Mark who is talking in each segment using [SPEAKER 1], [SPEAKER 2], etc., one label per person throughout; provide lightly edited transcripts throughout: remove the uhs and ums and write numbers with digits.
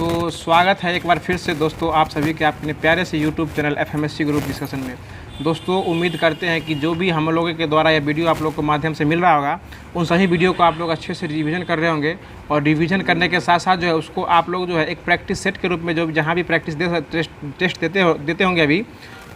[SPEAKER 1] तो स्वागत है एक बार फिर से दोस्तों आप सभी के अपने प्यारे से यूट्यूब चैनल एफएमएससी ग्रुप डिस्कशन में। दोस्तों उम्मीद करते हैं कि जो भी हम लोगों के द्वारा यह वीडियो आप लोग को माध्यम से मिल रहा होगा उन सभी वीडियो को आप लोग अच्छे से रिवीजन कर रहे होंगे और रिवीजन करने के साथ साथ जो है उसको आप लोग जो है एक प्रैक्टिस सेट के रूप में जो जहाँ भी प्रैक्टिस टेस्ट देते होंगे अभी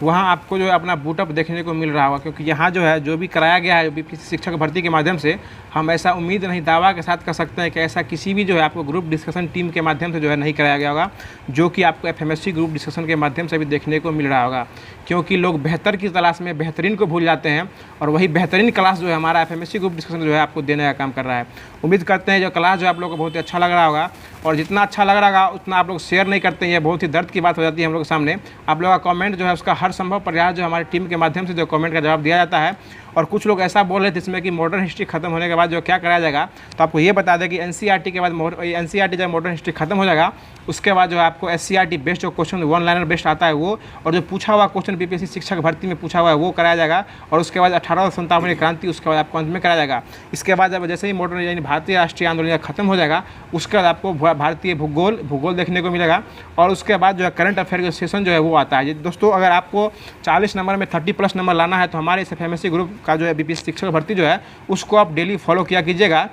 [SPEAKER 1] वहाँ आपको जो है अपना बूटअप देखने को मिल रहा होगा, क्योंकि यहाँ जो है जो भी कराया गया है बीपीएससी शिक्षक भर्ती के माध्यम से हम ऐसा उम्मीद नहीं दावा के साथ कर सकते हैं कि ऐसा किसी भी जो है आपको ग्रुप डिस्कशन टीम के माध्यम से जो है नहीं कराया गया होगा, जो कि आपको एफएमएससी ग्रुप डिस्कशन के माध्यम से भी देखने को मिल रहा होगा। क्योंकि लोग बेहतर की तलाश में बेहतरीन को भूल जाते हैं और वही बेहतरीन क्लास जो है हमारा एफएमएससी ग्रुप डिस्कशन जो है आपको देने का काम कर रहा है। उम्मीद करते हैं जो क्लास जो आप लोग को बहुत ही अच्छा लग रहा होगा और जितना अच्छा लग रहा होगा उतना आप लोग शेयर नहीं करते हैं, ये बहुत ही दर्द की बात हो जाती है हम लोग के सामने। आप लोगों का कमेंट जो है उसका हर संभव प्रयास जो हमारी टीम के माध्यम से जो कमेंट का जवाब दिया जाता है। और कुछ लोग ऐसा बोल रहे थे जिसमें कि मॉडर्न हिस्ट्री खत्म होने के बाद जो क्या कराया जाएगा, तो आपको ये बता दें कि एनसीईआरटी के बाद एनसीईआरटी जब मॉडर्न हिस्ट्री खत्म हो जाएगा उसके बाद जो है आपको एससीईआरटी बेस्ड जो क्वेश्चन वन लाइनर बेस्ड आता है वो और जो पूछा हुआ क्वेश्चन बीपीएससी शिक्षक भर्ती में पूछा हुआ है वो कराया जाएगा। और उसके बाद 1857 की क्रांति उसके बाद आपको अंत में कराया जाएगा। इसके बाद जब जैसे ही मॉडर्न यानी भारतीय राष्ट्रीय आंदोलन खत्म हो जाएगा उसके बाद आपको भारतीय भूगोल देखने को मिलेगा। और उसके बाद जो है करंट अफेयर का सेशन जो है वो आता है। दोस्तों अगर आपको 40 नंबर में 30+ नंबर लाना है तो हमारे इस एफएमएससी ग्रुप का जो है बीपीएससी शिक्षक भर्ती जो है उसको आप डेली फॉलो किया कीजिएगा।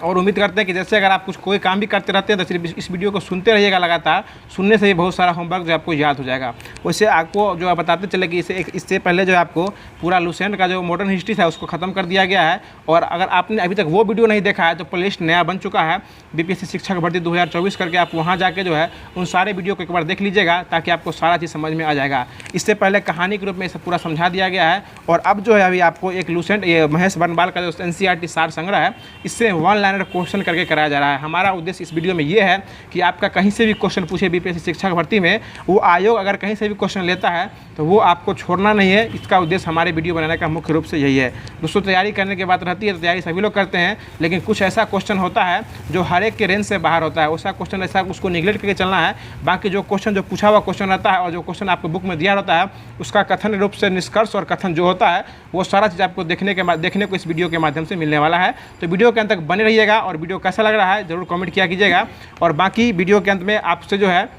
[SPEAKER 1] और उम्मीद करते हैं कि जैसे अगर आप कोई काम भी करते रहते हैं तो सिर्फ इस वीडियो को सुनते रहिएगा लगातार, सुनने से ही बहुत सारा होमवर्क जो आपको याद हो जाएगा। वैसे आपको जो है बताते चले कि इससे पहले जो है आपको पूरा लुसेंट का जो मॉडर्न हिस्ट्री था उसको ख़त्म कर दिया गया है। और अगर आपने अभी तक वो वीडियो नहीं देखा है तो प्लेलिस्ट नया बन चुका है बीपीएससी शिक्षक भर्ती 2024 करके, आप वहाँ जाके जो है उन सारे वीडियो को एक बार देख लीजिएगा ताकि आपको सारा चीज़ समझ में आ जाएगा। इससे पहले कहानी के रूप में इसे पूरा समझा दिया गया है। और अब जो है अभी आपको एक लुसेंट ये महेश बनवाल का जो एनसीईआरटी सार संग्रह है इससे वन लाइनर क्वेश्चन करके कराया जा रहा है। हमारा उद्देश्य इस वीडियो में ये है कि आपका कहीं से भी क्वेश्चन पूछे बीपीएससी शिक्षक भर्ती में, वो आयोग अगर कहीं से भी क्वेश्चन लेता है तो वो आपको छोड़ना नहीं है। इसका उद्देश्य हमारे वीडियो बनाने का मुख्य रूप से यही है। दोस्तों तैयारी करने की बात रहती है तो तैयारी सभी लोग करते हैं, लेकिन कुछ ऐसा क्वेश्चन होता है जो हर एक के रेंज से बाहर होता है। वैसा क्वेश्चन ऐसा उसको निगलेक्ट करके चलना है। बाकी जो क्वेश्चन जो पूछा हुआ क्वेश्चन रहता है और जो क्वेश्चन आपको बुक में दिया रहता है उसका कथन रूप से निष्कर्ष और कथन जो होता है वो सारा चीज़ आपको देखने को इस वीडियो के माध्यम से मिलने वाला है। तो वीडियो के अंत तक बने रहिएगा और वीडियो कैसा लग रहा है ज़रूर कमेंट किया कीजिएगा। और बाकी वीडियो के अंत में आपसे जो है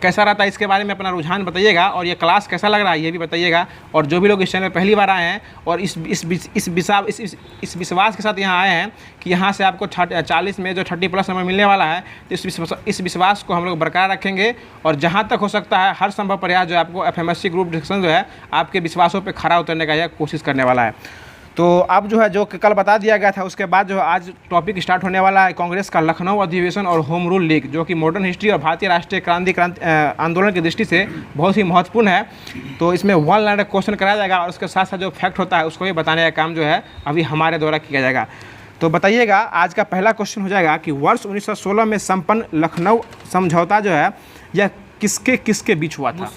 [SPEAKER 1] कैसा रहता है इसके बारे में अपना रुझान बताइएगा और ये क्लास कैसा लग रहा है ये भी बताइएगा। और जो भी लोग इस चैनल में पहली बार आए हैं और इस विश्वास के साथ यहाँ आए हैं कि यहाँ से आपको 40 में जो 30+ नंबर मिलने वाला है, तो इस विश्वास को हम लोग बरकरार रखेंगे और जहाँ तक हो सकता है हर संभव प्रयास जो है आपको एफएमएससी ग्रुप डिस्कशन जो है आपके विश्वासों पर खरा उतरने का यह कोशिश करने वाला है। तो अब जो है जो कल बता दिया गया था उसके बाद जो आज टॉपिक स्टार्ट होने वाला है कांग्रेस का लखनऊ अधिवेशन और होम रूल लीग, जो कि मॉडर्न हिस्ट्री और भारतीय राष्ट्रीय क्रांति आंदोलन की दृष्टि से बहुत ही महत्वपूर्ण है। तो इसमें वन लाइनर क्वेश्चन कराया जाएगा और उसके साथ साथ जो फैक्ट होता है उसको भी बताने का काम जो है अभी हमारे द्वारा किया जाएगा। तो बताइएगा आज का पहला क्वेश्चन हो जाएगा कि वर्ष 1916 में संपन्न लखनऊ समझौता जो है यह किसके बीच हुआ था?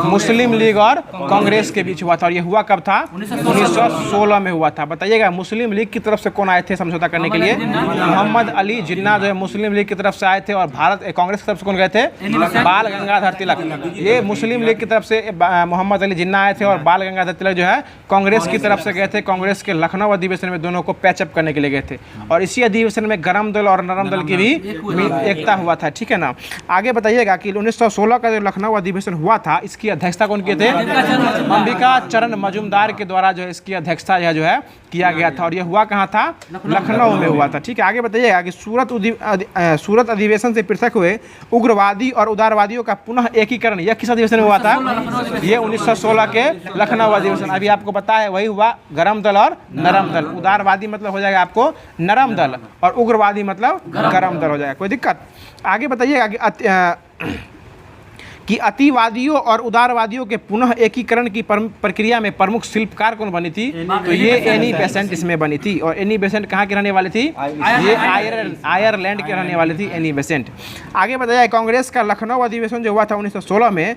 [SPEAKER 1] मुस्लिम लीग और कांग्रेस के बीच हुआ था। और ये हुआ कब था? 1916 में हुआ था। बताइएगा मुस्लिम लीग की तरफ से कौन आए थे समझौता करने के लिए? मोहम्मद अली जिन्ना जो है मुस्लिम लीग की तरफ से आए थे। और कांग्रेस की तरफ से कौन गए थे? बाल गंगाधर तिलक। ये मुस्लिम लीग की तरफ से मोहम्मद अली जिन्ना आए थे और बाल गंगाधर तिलक जो है कांग्रेस की तरफ से गए थे। कांग्रेस के लखनऊ अधिवेशन में दोनों को पैचअप करने के लिए गए थे। और इसी अधिवेशन में गरम दल और नरम दल की भी एकता हुआ था। ठीक है ना। आगे बताइएगा कि 1916 का जो लखनऊ अधिवेशन हुआ था इसकी अध्यक्षता कौन किए थे? अंबिका चरण मजूमदार के द्वारा जो है इसकी अध्यक्षता जो है किया गया था। और ये हुआ कहाँ था? लखनऊ में हुआ था। ठीक है। आगे बताइएगा कि सूरत अधिवेशन से पृथक हुए उग्रवादी और उदारवादियों का पुनः एकीकरण यह किस अधिवेशन में हुआ था? ये 1916 के लखनऊ अधिवेशन। अभी आपको पता है वही हुआ गरम दल और नरम दल। उदारवादी मतलब हो जाएगा आपको नरम दल और उग्रवादी मतलब गरम दल हो जाएगा। कोई दिक्कत? आगे बताइएगा कि अतिवादियों और उदारवादियों के पुनः एकीकरण की प्रक्रिया में प्रमुख शिल्पकार कौन बनी थी? तो ये एनी बेसेंट इसमें बनी थी। और एनी बेसेंट कहाँ की रहने वाली थी? ये आयरलैंड के रहने वाली थी एनी बेसेंट। आगे बताइए कांग्रेस का लखनऊ अधिवेशन जो हुआ था 1916 में,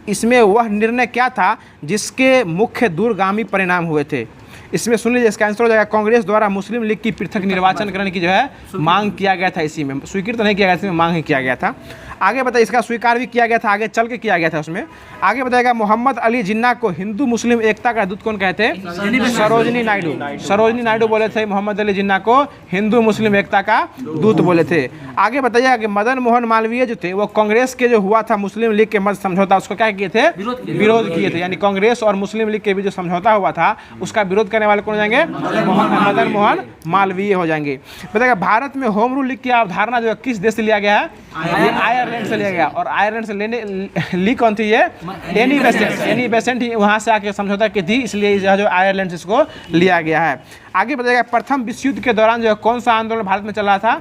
[SPEAKER 1] इसमें वह निर्णय क्या था जिसके मुख्य दूरगामी परिणाम हुए थे? इसमें सुन लीजिए, इसका आंसर हो जाएगा कांग्रेस द्वारा मुस्लिम लीग की पृथक निर्वाचन करने की जो है मांग किया गया था। इसी में स्वीकृत नहीं किया गया, इसमें मांग ही किया गया था। आगे बताइए, इसका स्वीकार भी किया गया था, आगे चल के किया गया था उसमें। आगे बताएगा, मोहम्मद अली जिन्ना को हिंदू मुस्लिम एकता का दूत कौन कहते हैं? सरोजनी नायडू। सरोजनी नायडू बोले थे मोहम्मद अली जिन्ना को हिंदू मुस्लिम एकता का दूत बोले थे। आगे बताइएगा कि मदन मोहन मालवीय जो थे वो कांग्रेस के जो हुआ था मुस्लिम लीग के मध्य समझौता, उसको क्या किए थे? विरोध किए थे। यानी कांग्रेस और मुस्लिम लीग के बीच जो समझौता हुआ था उसका विरोध करने वाले कौन हो जाएंगे? मदन मोहन मालवीय हो जाएंगे। बताइएगा, भारत में होम रूल लीग की अवधारणा जो है किस देश से लिया गया है? ये आयरलैंड से लिया गया। और आयरलैंड से लेने लीग कौन थी? ये एनी बेसेंट। एनी बेसेंट ही वहाँ से आके समझौता की थी, इसलिए जो आयरलैंड से इसको लिया गया है। आगे बताइएगा, प्रथम विश्व युद्ध के दौरान जो है कौन सा आंदोलन भारत में चल रहा था?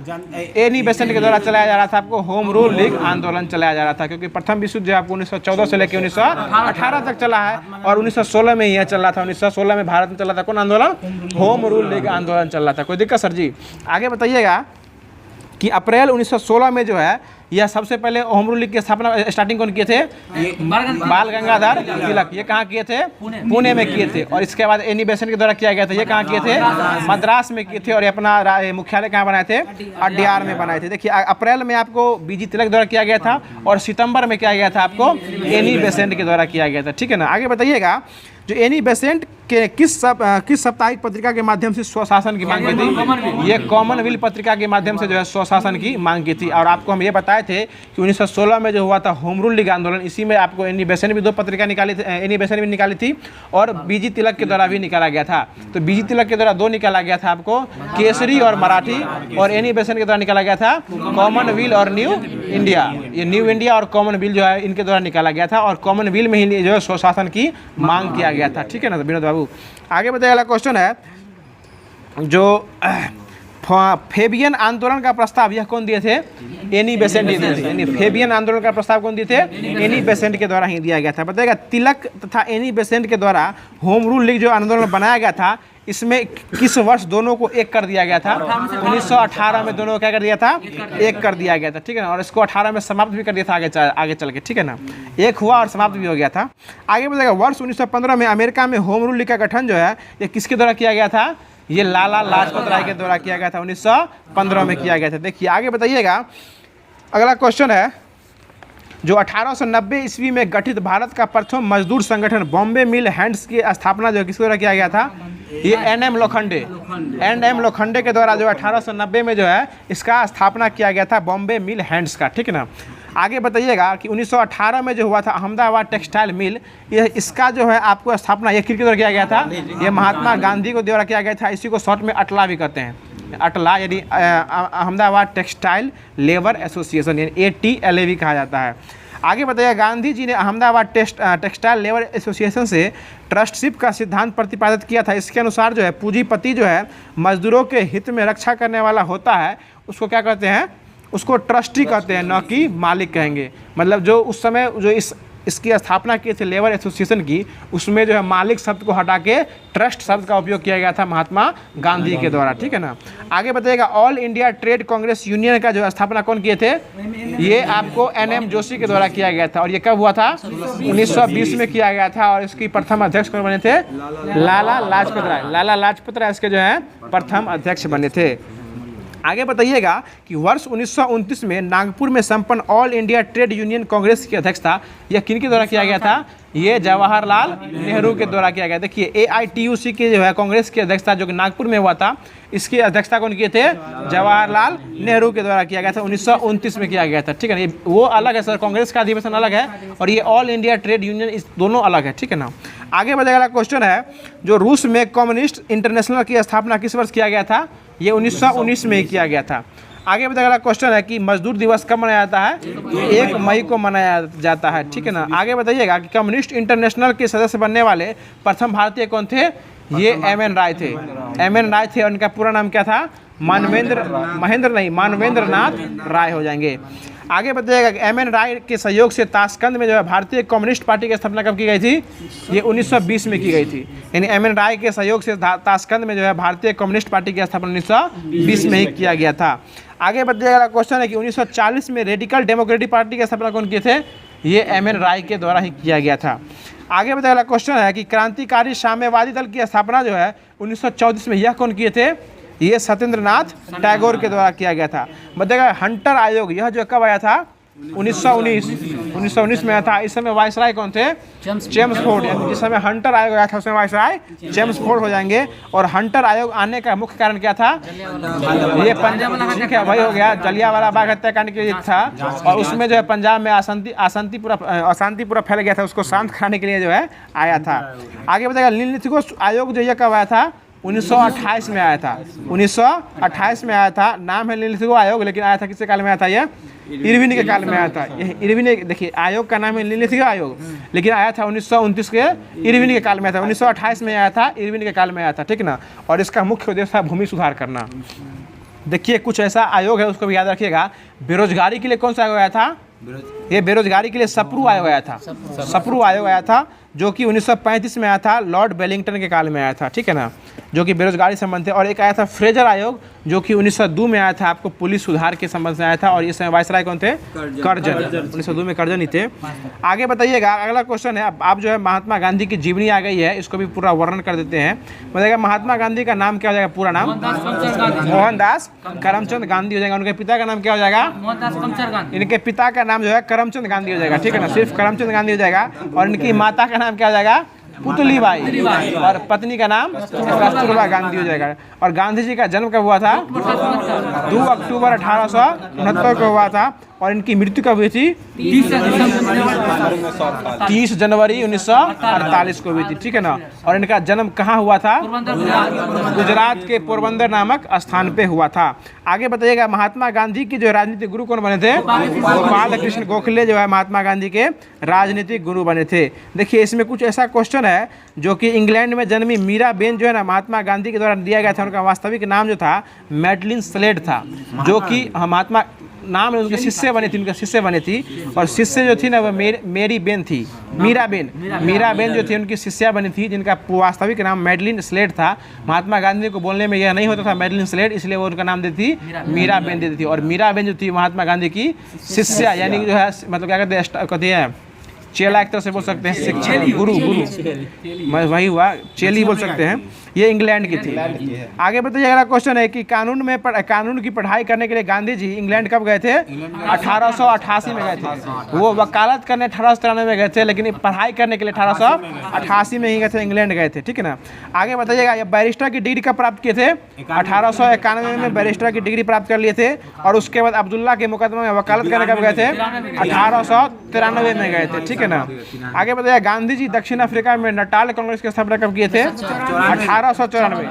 [SPEAKER 1] एनी बेसेंट के द्वारा चलाया जा रहा था आपको होम रूल लीग आंदोलन चलाया जा रहा था, क्योंकि प्रथम विश्व युद्ध जो आपको 1914 से लेकर 1918 तक चला है और 1916 में यह चल रहा था। 1916 में भारत में चला था कौन आंदोलन? होम रूल लीग आंदोलन चल रहा था। कोई दिक्कत सर जी? आगे बताइएगा कि अप्रैल 1916 में जो है यह सबसे पहले होम रूल लीग की स्थापना स्टार्टिंग कौन किए थे? बाल गंगाधर तिलक। ये कहाँ किए थे? पुणे में किए थे। और इसके बाद एनी बेसेंट के द्वारा किया गया था। ये कहाँ किए थे? मद्रास में किए थे। और ये अपना मुख्यालय कहाँ बनाए थे? अड्यार में बनाए थे। देखिए, अप्रैल में आपको बीजी तिलक द्वारा किया गया था और सितंबर में किया गया था आपको एनी बेसेंट के द्वारा किया गया था। ठीक है ना? आगे बताइएगा, जो एनी बेसेंट के किस साप्ताहिक पत्रिका के माध्यम से स्वशासन की मांग की थी? ये कॉमनवेल्थ पत्रिका के माध्यम से जो है स्वशासन की मांग की थी। और आपको हम ये बताए थे कि 1916 में जो हुआ था होम रूल लीग आंदोलन, इसी में आपको एनी बेसेंट भी 2 पत्रिका निकाली थी, एनी बेसेंट भी निकाली थी और बीजी तिलक के द्वारा भी निकाला गया था। तो बीजी तिलक के द्वारा 2 निकाला गया था आपको, केसरी और मराठी, और एनी बेसेंट के द्वारा निकाला गया था कॉमनवेल्थ और न्यू इंडिया। ये न्यू इंडिया और कॉमनवेल्थ जो है इनके द्वारा निकाला गया था और कॉमनवेल्थ में ही जो है स्वशासन की मांग किया गया था। ठीक है ना विनोद बाबू? आगे बताइए, अगला क्वेश्चन है, जो फेबियन आंदोलन का प्रस्ताव यह कौन दिए थे? एनी बेसेंट दिए थे। यानी फेबियन आंदोलन का प्रस्ताव कौन दिए थे? एनी बेसेंट के द्वारा ही दिया गया था। बताइएगा, तिलक तथा एनी बेसेंट के द्वारा होम रूल लीग जो आंदोलन बनाया गया था, इसमें किस वर्ष दोनों को एक कर दिया गया था? 1918 में दोनों को क्या कर दिया था? एक कर दिया गया था। ठीक है ना? और इसको 18 में समाप्त भी कर दिया था आगे चल के। ठीक है ना? एक हुआ और समाप्त भी हो गया था। आगे बताइएगा, वर्ष 1915 में अमेरिका में होम रूल लीग का गठन जो है ये किसके द्वारा किया गया था? ये लाला लाजपत राय के द्वारा किया गया था। 1915 में किया गया था। देखिए, आगे बताइएगा, अगला क्वेश्चन है, जो 1890 ईस्वी में गठित भारत का प्रथम मजदूर संगठन बॉम्बे मिल हैंड्स की स्थापना जो किसके द्वारा किया गया था? ये एन.एम. लोखंडे के द्वारा जो 1890 में जो है इसका स्थापना किया गया था, बॉम्बे मिल हैंड्स का। ठीक है ना? आगे बताइएगा कि 1918 में जो हुआ था अहमदाबाद टेक्सटाइल मिल, ये इसका जो है आपको स्थापना ये किसके द्वारा किया गया था? ये महात्मा गांधी को द्वारा किया गया था। इसी को शॉर्ट में अटला भी कहते हैं। अटला यानी अहमदाबाद टेक्सटाइल लेबर एसोसिएशन, यानी ATLA कहा जाता है। आगे बताइए, गांधी जी ने अहमदाबाद टेक्सटाइल लेबर एसोसिएशन से ट्रस्टशिप का सिद्धांत प्रतिपादित किया था। इसके अनुसार जो है पूंजीपति जो है मजदूरों के हित में रक्षा करने वाला होता है, उसको क्या कहते हैं? उसको ट्रस्टी कहते हैं, न कि मालिक कहेंगे। मतलब जो उस समय जो इसकी स्थापना की थी लेबर एसोसिएशन की, उसमें जो है मालिक शब्द को हटा के ट्रस्ट शब्द का उपयोग किया गया था महात्मा गांधी के द्वारा। ठीक है ना? आगे बताइएगा, all India trade Congress union का जो स्थापना कौन किए थे? ये आपको NM जोशी के द्वारा किया गया था। और ये कब हुआ था? 1920 में किया गया था। और इसकी प्रथम अध्यक्ष कौन बने थे? लाला लाजपत राय। लाला लाजपत राय इसके जो है प्रथम अध्यक्ष बने थे। आगे बताइएगा कि वर्ष 1929 में नागपुर में संपन्न all India trade union Congress की अध्यक्षता यह किन के द्वारा किया गया था? ये जवाहरलाल नेहरू के द्वारा किया गया। देखिए, AITUC के जो है कांग्रेस की अध्यक्षता जो कि नागपुर में हुआ था, इसकी अध्यक्षता कौन किए थे? जवाहरलाल नेहरू के द्वारा किया गया था। 1929 में किया गया था। ठीक है ना? ये वो अलग है सर, कांग्रेस का अधिवेशन अलग है और ये ऑल इंडिया ट्रेड यूनियन, इस दोनों अलग है। ठीक है ना? आगे बढ़ेगा, क्वेश्चन है, जो रूस में कम्युनिस्ट इंटरनेशनल की स्थापना किस वर्ष किया गया था? ये 1919 में ही किया गया था। आगे बताइएगा, क्वेश्चन है कि मजदूर दिवस कब मनाया जाता है? 1 मई को मनाया जाता है। ठीक है ना? आगे बताइएगा कि कम्युनिस्ट इंटरनेशनल के सदस्य बनने वाले प्रथम भारतीय कौन थे? ये M.N. राय थे। M.N. राय थे और उनका पूरा नाम क्या था? मानवेंद्र नाथ राय हो जाएंगे। आगे बताइएगा कि M.N. राय के सहयोग से ताशकंद में जो है भारतीय कम्युनिस्ट पार्टी की स्थापना कब की गई थी? ये 1920 में की गई थी। यानी M.N. राय के सहयोग से ताशकंद में जो है भारतीय कम्युनिस्ट पार्टी की स्थापना 1920 में ही किया गया था। आगे बताइएगा, क्वेश्चन है कि 1940 में रेडिकल डेमोक्रेटिक पार्टी की स्थापना कौन किए थे? ये M.N. राय के द्वारा ही किया गया था। आगे बताइएगा, क्वेश्चन है कि क्रांतिकारी साम्यवादी दल की स्थापना जो है 1934 में यह कौन किए थे? ये सत्येंद्र नाथ टैगोर के द्वारा किया गया था। बताइएगा, हंटर आयोग यह जो कब आया था? 1919 में आया था। इस समय वाइसराय कौन थे? James Ford. जिस समय हंटर आयोग आया था उस समय वाइसराय जेम्स फोर्ड हो जाएंगे। और हंटर आयोग आने का मुख्य कारण क्या था? ये पंजाब, ठीक है वही हो गया, जलियांवाला बाग हत्याकांड के लिए था। और उसमें जो है पंजाब में अशांति पूरा फैल गया था, उसको शांत कराने के लिए जो है आया था। आगे बताएगा लिथगो आयोग जो ये कब आया था? 1928 में आया था। 1928 में आया था। नाम है लिथगो आयोग, लेकिन आया था किसके काल में आया था? ये इरविन के काल में आया था। इरविन, देखिए आयोग का नाम है लिथगो आयोग, लेकिन आया था 1929 के इरविन के काल में आया था। 1928 में आया था, इरविन के काल में आया था, ठीक ना। और इसका मुख्य उद्देश्य था भूमि सुधार करना। देखिए कुछ ऐसा आयोग है, उसको भी याद रखिएगा। बेरोजगारी के लिए कौन सा आयोग आया था? ये बेरोजगारी के लिए सप्रू आयोग आया था। सप्रू आयोग आया था जो कि 1935 में आया था, लॉर्ड वेलिंगटन के काल में आया था, ठीक है ना, जो कि बेरोजगारी संबंध थे। और एक आया था फ्रेजर आयोग जो कि 1902 में आया था, आपको पुलिस सुधार के संबंध से आया था। और इस समय वाइसराय कौन थे? कर्जन। 1902 में कर्जन ही थे। आगे बताइएगा, अगला क्वेश्चन है। आप जो है महात्मा गांधी की जीवनी आ गई है, इसको भी पूरा वर्णन कर देते हैं। बताइएगा महात्मा गांधी का नाम क्या हो जाएगा? पूरा नाम मोहनदास करमचंद गांधी हो जाएगा। उनके पिता का नाम क्या हो जाएगा? इनके पिता का नाम जो है करमचंद गांधी हो जाएगा, ठीक है ना, सिर्फ करमचंद गांधी हो जाएगा। और इनकी माता का नाम क्या हो जाएगा? पुतलीबाई। और पत्नी का नाम कस्तूरबा गांधी हो जाएगा। और गांधी जी का जन्म कब हुआ था? 2 अक्टूबर 1869 को हुआ था। और इनकी मृत्यु कब हुई थी? 30 जनवरी 1948 को हुई थी, ठीक है ना। और इनका जन्म कहाँ हुआ था? गुजरात के पोरबंदर नामक स्थान पे हुआ था। आगे बताइएगा महात्मा गांधी के जो राजनीतिक गुरु कौन बने थे? गोपाल कृष्ण गोखले जो है महात्मा गांधी के राजनीतिक गुरु बने थे। देखिए इसमें कुछ ऐसा क्वेश्चन है जो कि इंग्लैंड में जन्मी मीरा बेन जो है ना, महात्मा गांधी के द्वारा दिया गया था। उनका वास्तविक नाम जो था मैडलिन स्लेड था, जो कि महात्मा नाम है, उनके शिष्य बनी थी, उनके शिष्य बनी थी। और शिष्य जो थी ना वो मेरी बेन थी, मीरा बेन जो थी उनकी शिष्या बनी थी, जिनका वास्तविक नाम मैडलिन स्लेड था। महात्मा गांधी को बोलने में यह नहीं होता था मैडलिन स्लेड, इसलिए वो उनका नाम देती मीरा बेन देती थी। और मीरा बेन जो थी महात्मा गांधी की शिष्या, यानी जो है मतलब क्या कहते हैं चेला, एक तरह से बोल सकते हैं, गुरु वही हुआ, चेली बोल सकते हैं। ये इंग्लैंड की थी। आगे बताइए अगला क्वेश्चन है कि कानून की पढ़ाई करने के लिए गांधी जी इंग्लैंड कब गए थे? 1888 में गए थे। वो वकालत करने 1893 में गए थे, लेकिन पढ़ाई करने के लिए 1888 में ही गए थे, इंग्लैंड गए थे, ठीक है ना। आगे बताइएगा ये बैरिस्टर की डिग्री कब प्राप्त किए थे? 1891 में बैरिस्टर की डिग्री प्राप्त कर लिए थे। और उसके बाद अब्दुल्ला के मुकदमे में वकालत करने कब गए थे? 1893 में गए थे, ठीक है ना। आगे बताइए गांधी जी दक्षिण अफ्रीका में नटाल कांग्रेस की स्थापना कब किए थे? 1894।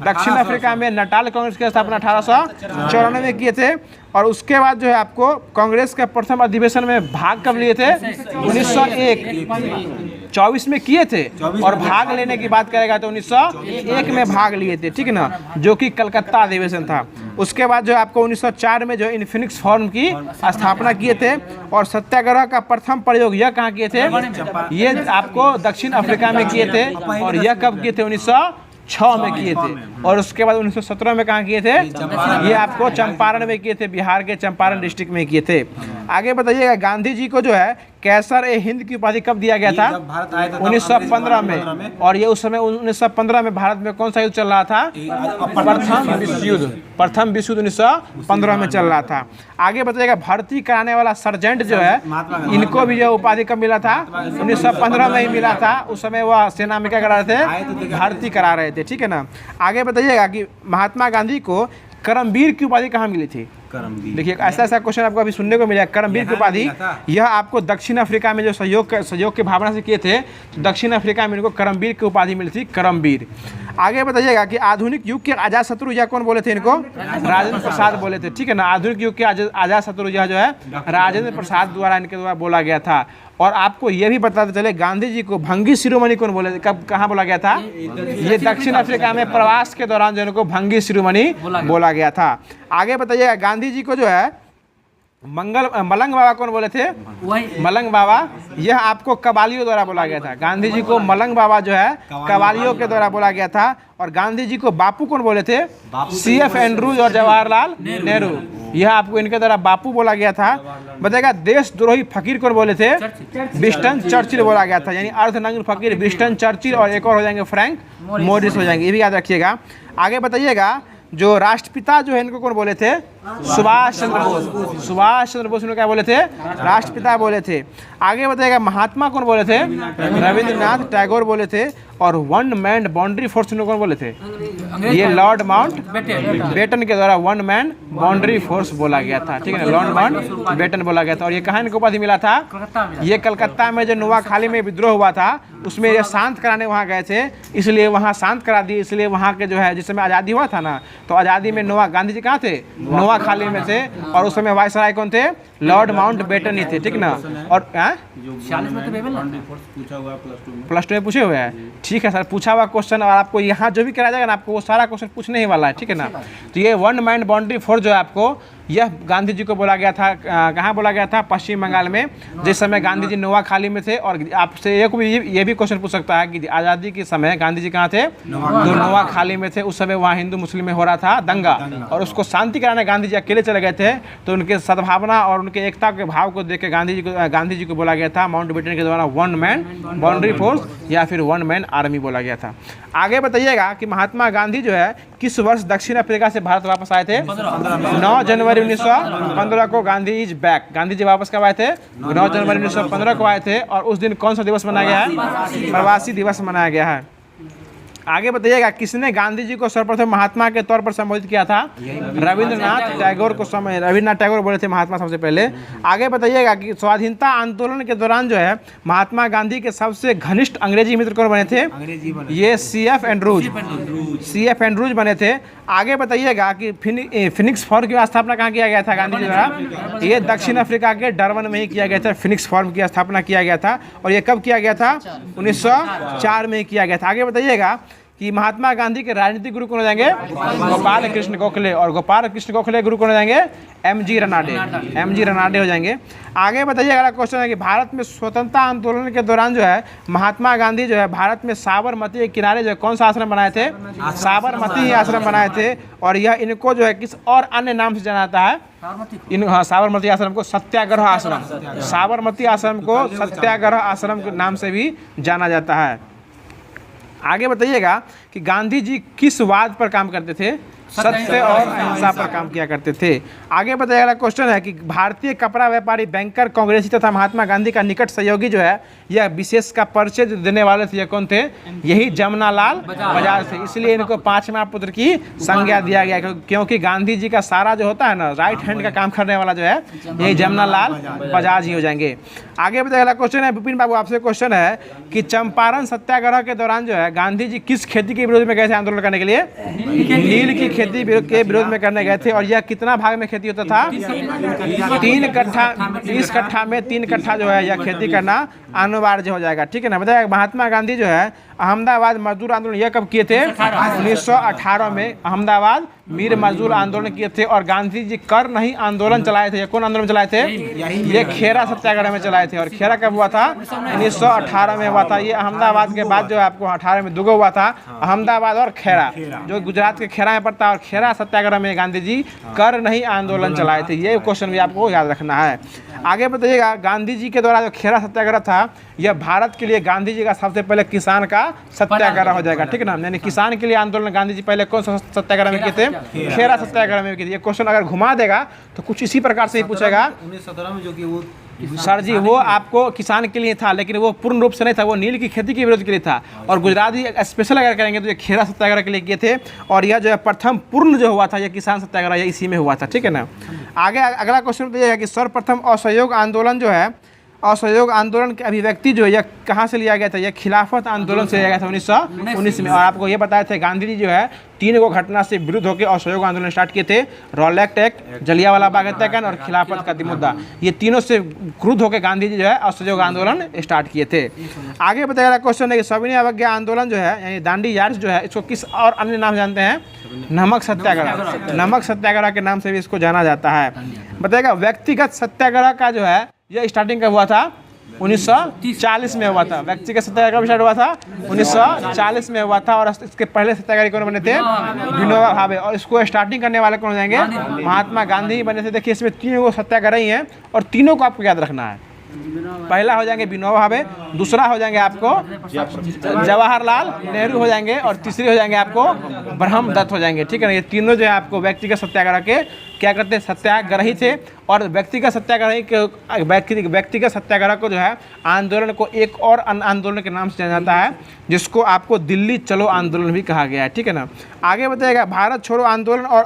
[SPEAKER 1] दक्षिण अफ्रीका में नटाल कांग्रेस की स्थापना 1894 में किए थे। और उसके बाद जो है आपको कांग्रेस के प्रथम अधिवेशन में भाग कब लिए थे? 1901-24 में किए थे। और भाग लेने की बात करेगा तो 1901 में भाग लिए थे, ठीक है ना, जो कि कलकत्ता अधिवेशन था। उसके बाद जो आपको 1904 में जो इन्फिनिक्स फॉर्म की स्थापना किए थे। और सत्याग्रह का प्रथम प्रयोग यह कहाँ किए थे? ये आपको दक्षिण अफ्रीका में किए थे। और यह कब किए थे? 1906 में किए थे। और उसके बाद 1917 में कहाँ किए थे? ये आपको चंपारण में किए थे, बिहार के चंपारण डिस्ट्रिक्ट में किए थे। आगे बताइएगा गांधी जी को जो है कैसर ए हिंद की उपाधि कब दिया गया था? 1915 में। और ये उस समय 1915 में भारत में कौन सा युद्ध चल रहा था? प्रथम विश्व युद्ध 1915 में चल रहा था। आगे बताइएगा भर्ती कराने वाला सर्जेंट जो है, इनको भी जो उपाधि कब मिला था? 1915 में ही मिला था। उस समय वह सेना में क्या करा रहे थे? भर्ती करा रहे थे, ठीक है ना। आगे बताइएगा कि महात्मा गांधी को करमवीर की उपाधि कहाँ मिली थी? देखिए ऐसा क्वेश्चन आपको अभी सुनने को मिला। करमवीर की उपाधि यह आपको दक्षिण अफ्रीका में जो सहयोग के भावना से किए थे, तो दक्षिण अफ्रीका में इनको करमवीर की उपाधि मिली थी, करमवीर। आगे बताइएगा कि आधुनिक युग के अजात शत्रु यह कौन बोले थे? इनको राजेंद्र प्रसाद बोले थे, ठीक है ना। आधुनिक युग के अजात शत्रु यह जो है राजेंद्र प्रसाद द्वारा इनके द्वारा बोला गया था। और आपको ये भी बताते चले गांधी जी को भंगी शिरोमणि कौन बोले थे? कब कहाँ बोला गया था? ये दक्षिण अफ्रीका में प्रवास के दौरान जो इनको भंगी शिरोमणि बोला गया था। आगे बताइएगा गांधी जी को जो है मलंग बाबा कौन बोले थे? मलंग बाबा यह आपको कबालियों द्वारा बोला गया था। गांधी जी को मलंग बाबा जो है कबालियों के द्वारा बोला गया था। और गांधी जी को बापू कौन बोले थे? CF एंड्रूज और जवाहरलाल नेहरू, यह आपको इनके द्वारा बापू बोला गया था। बताएगा देशद्रोही फकीर कौन बोले थे? विंस्टन चर्चिल बोला गया था, यानी अर्धनग्न फकीर विंस्टन चर्चिल। और एक और हो जाएंगे फ्रैंक मोरिस हो जाएंगे, ये भी याद रखिएगा। आगे बताइएगा जो राष्ट्रपिता जो है इनको कौन बोले थे? सुभाष चंद्र बोस। सुभाष चंद्र बोस इनको क्या बोले थे? राष्ट्रपिता बोले थे। आगे बताइएगा महात्मा कौन बोले थे? रविंद्रनाथ टैगोर बोले थे। और वन मैन बाउंड्री फोर्स इनको कौन बोले थे? ये लॉर्ड माउंट बेटन के द्वारा वन मैन बाउंड्री फोर्स बोला गया था, ठीक है ना, लॉर्ड माउंट बेटन बोला गया था। और ये कहाँ इनको उपाधि मिला था? ये कलकत्ता में जो नोआखाली में विद्रोह हुआ था उसमें ये शांत कराने वहाँ गए थे, इसलिए वहाँ शांत करा दिए, इसलिए वहाँ के जो है जिस समय आज़ादी हुआ था ना, तो आज़ादी में गांधी जी कहाँ थे? नोआखाली में थे। और उस समय वायसराय कौन थे? लॉर्ड माउंट बेटन ही थे, ठीक ना। और प्लस टू में पूछे हुए हैं, ठीक है सर, पूछा हुआ क्वेश्चन। और आपको यहाँ जो भी कराया जाएगा ना, आपको वो सारा क्वेश्चन पूछने ही वाला है, ठीक है ना। तो ये वन मैन बाउंड्री फोर्स जो है आपको, यह गांधी जी को बोला गया था। कहाँ बोला गया था? पश्चिम बंगाल में, जिस समय गांधी जी नोआखाली में थे। और आपसे ये भी क्वेश्चन पूछ सकता है कि आज़ादी के समय गांधी जी कहाँ थे? तो नोआखाली में थे। उस समय वहाँ हिंदू मुस्लिम में हो रहा था दंगा, और उसको शांति कराने गांधी जी अकेले चले गए थे। तो उनके सद्भावना और उनके एकता के भाव को देख के गांधी जी को बोला गया था माउंट बेटन के द्वारा वन मैन बाउंड्री फोर्स या फिर वन मैन आर्मी बोला गया था। आगे बताइएगा कि महात्मा गांधी जो है किस वर्ष दक्षिण अफ्रीका से भारत वापस आए थे? 9 जनवरी 1915 को गांधी इज बैक। गांधी जी वापस कब आए थे? 9 जनवरी 1915 को आए थे। और उस दिन कौन सा दिवस मनाया गया है? प्रवासी दिवस मनाया गया है। आगे बताइएगा किसने गांधी जी को सर्वप्रथम महात्मा के तौर पर संबोधित किया था? रविंद्रनाथ टैगोर को। रविंद्रनाथ टैगोर बोले थे महात्मा सबसे पहले। आगे बताइएगा कि स्वाधीनता आंदोलन के दौरान जो है महात्मा गांधी के सबसे घनिष्ठ अंग्रेजी मित्र कौन बने थे? ये CF एंड्रूज बने थे। आगे बताइएगा कि फिनिक्स फॉर्म की स्थापना कहाँ किया गया था गांधी जी द्वारा? ये दक्षिण अफ्रीका के डरबन में ही किया गया था। फिनिक्स फॉर्म की स्थापना किया गया था। और ये कब किया गया था? 1904 में ही किया गया था। आगे बताइएगा कि महात्मा गांधी के राजनीतिक गुरु कौन हो जाएंगे? गोपाल कृष्ण गोखले। और गोपाल कृष्ण गोखले गुरु कौन हो जाएंगे? MG रनाडे हो जाएंगे। आगे बताइए, अगला क्वेश्चन है कि भारत में स्वतंत्रता आंदोलन के दौरान जो है महात्मा गांधी जो है भारत में साबरमती के किनारे जो है कौन सा आश्रम बनाए थे? साबरमती ही आश्रम बनाए थे। और यह इनको जो है किस और अन्य नाम से जाना जाता है? साबरमती आश्रम को सत्याग्रह आश्रम। साबरमती आश्रम को सत्याग्रह आश्रम के नाम से भी जाना जाता है। आगे बताइएगा कि गांधी जी किस वाद पर काम करते थे? सत्य और अहिंसा पर काम किया करते थे। आगे बताइए, अगला क्वेश्चन है कि भारतीय कपड़ा व्यापारी, बैंकर, कांग्रेसी तथा महात्मा गांधी का निकट सहयोगी जो है यह विशेष का परिचय देने वाले थे, यह कौन थे? यही जमनालाल बजाज थे। इसलिए इनको 5वां पुत्र की संज्ञा दिया गया, क्योंकि गांधी जी का सारा जो होता है ना राइट हैंड का काम करने वाला जो है यही जमनालाल बजाज ही हो जाएंगे। आगे बताइए, अगला क्वेश्चन है विपिन बाबू आपसे क्वेश्चन है कि चंपारण सत्याग्रह के दौरान जो है गांधी जी किस खेती के विरोध में गए थे आंदोलन करने के लिए? नील की खेती के विरोध में करने गए थे। और यह कितना भाग में खेती होता था? 3 कट्ठा। 20 कट्ठा में 3 कट्ठा जो है यह खेती करना अनिवार्य हो जाएगा, ठीक है ना। बताइए, महात्मा गांधी जो है अहमदाबाद मजदूर आंदोलन यह कब किए थे? 1918 में अहमदाबाद मीर मजदूर आंदोलन किए थे। और गांधी जी कर नहीं आंदोलन चलाए थे। ये कौन आंदोलन चलाए थे? ये खेरा सत्याग्रह में चलाए थे। और खेरा कब हुआ था? 1918 में हुआ था। ये अहमदाबाद के बाद जो है आपको 18 में दुगो हुआ था, अहमदाबाद और खेरा, जो गुजरात के खेरा में पड़ता है। और खेरा सत्याग्रह में गांधी जी कर नहीं आंदोलन चलाए थे। ये क्वेश्चन भी आपको याद रखना है। आगे बताइएगा, गांधी जी के द्वारा जो खेरा सत्याग्रह था यह भारत के लिए गांधी जी का सबसे पहले किसान का सत्याग्रह हो जाएगा, ठीक है ना। यानी किसान के लिए आंदोलन गांधी जी पहले कौन सा सत्याग्रह में किए थे? खेरा सत्याग्रह में किए थे। ये क्वेश्चन अगर घुमा देगा तो कुछ इसी प्रकार से ही पूछेगा।
[SPEAKER 2] 1917 में जो कि वो
[SPEAKER 1] सर जी वो आपको किसान के लिए था, लेकिन वो पूर्ण रूप से नहीं था, वो नील की खेती के विरोध के लिए था। और गुजराती स्पेशल अगर करेंगे तो ये खेरा सत्याग्रह के लिए किए थे। और यह जो है प्रथम पूर्ण जो हुआ था यह किसान सत्याग्रह यह इसी में हुआ था, ठीक है ना। आगे अगला क्वेश्चन तो यह है कि सर्वप्रथम असहयोग आंदोलन जो है, असहयोग आंदोलन के अभिव्यक्ति जो है यह कहाँ से लिया गया था? यह खिलाफत आंदोलन से लिया गया था 1919 में। और आपको ये बताया था गांधी जी जो है 3 घटना से विरुद्ध होकर असहयोग आंदोलन स्टार्ट किए थे। रॉलेक्ट एक्ट, जलियांवाला बाग हत्याकांड और खिलाफत का मुद्दा। ये तीनों से क्रुद्ध होकर गांधी जी जो है असहयोग आंदोलन स्टार्ट किए थे। आगे बताया क्वेश्चन है कि सविनय अवज्ञा आंदोलन जो है यानी दांडी यार्ड्स जो है इसको किस और अन्य नाम जानते हैं? नमक सत्याग्रह। नमक सत्याग्रह के नाम से भी इसको जाना जाता है। बताएगा व्यक्तिगत सत्याग्रह का जो है यह स्टार्टिंग कब हुआ था? 1940 में हुआ था। व्यक्तिगत सत्याग्रह स्टार्ट हुआ था 1940 में हुआ था। और इसके पहले सत्याग्रही कौन बने थे? विनोबा भावे। और इसको स्टार्टिंग करने वाले कौन हो जाएंगे? महात्मा गांधी ही बने थे। देखिए इसमें 3 सत्याग्रही हैं और तीनों को आपको याद रखना है। पहला हो जाएंगे विनोबा भावे, दूसरा हो जाएंगे आपको जवाहरलाल नेहरू हो जाएंगे, और तीसरे हो जाएंगे आपको ब्रह्मदत्त हो जाएंगे। ठीक है ना, ये तीनों जो है आपको व्यक्तिगत सत्याग्रह के क्या करते हैं, सत्याग्रही थे। और व्यक्तिगत सत्याग्रही के व्यक्तिगत सत्याग्रह को जो है आंदोलन को एक और आंदोलन के नाम से जाना जाता है, जिसको आपको दिल्ली चलो आंदोलन भी कहा गया है। ठीक है ना, आगे बताइएगा भारत छोड़ो आंदोलन और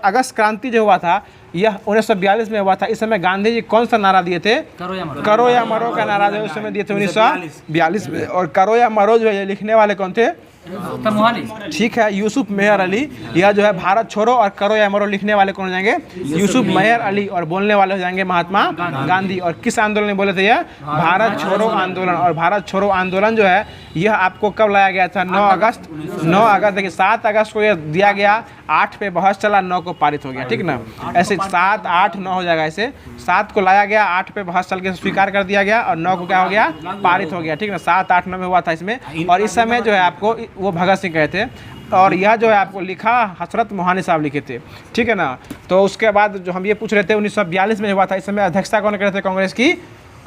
[SPEAKER 1] अगस्त क्रांति जो हुआ था यह 1942 में हुआ था। इस समय गांधी जी कौन सा नारा दिए थे, करो या मरो का नारा जो उस समय दिए थे 1942 में। और करो या मरो जो है ये लिखने वाले कौन थे, ठीक है, यूसुफ मेहर अली। यह जो है भारत छोड़ो और करो या मरो लिखने वाले कौन हो जाएंगे, यूसुफ मेहर अली, और बोलने वाले हो जाएंगे महात्मा गांधी। और किस आंदोलन में बोले थे, यह भारत छोड़ो आंदोलन। और भारत छोड़ो आंदोलन जो है यह आपको कब लाया गया था, 9 अगस्त। देखिए 7 अगस्त को यह दिया गया, 8 पे बहस चला, 9 को पारित हो गया। ठीक ना, ऐसे 7, 8, 9 हो जाएगा। ऐसे 7 को लाया गया, 8 पे बहस चल के स्वीकार कर दिया गया, और 9 को क्या हो गया, पारित हो गया। ठीक ना, 7, 8, 9 में हुआ था इसमें। और इस समय जो है आपको वो भगत सिंह कहे थे, और यह जो है आपको लिखा हसरत मोहानी साहब लिखे थे। ठीक है ना, तो उसके बाद जो हम ये पूछ रहे थे 1942 में हुआ था। इस समय अध्यक्षता कौन कर रहे थे कांग्रेस की,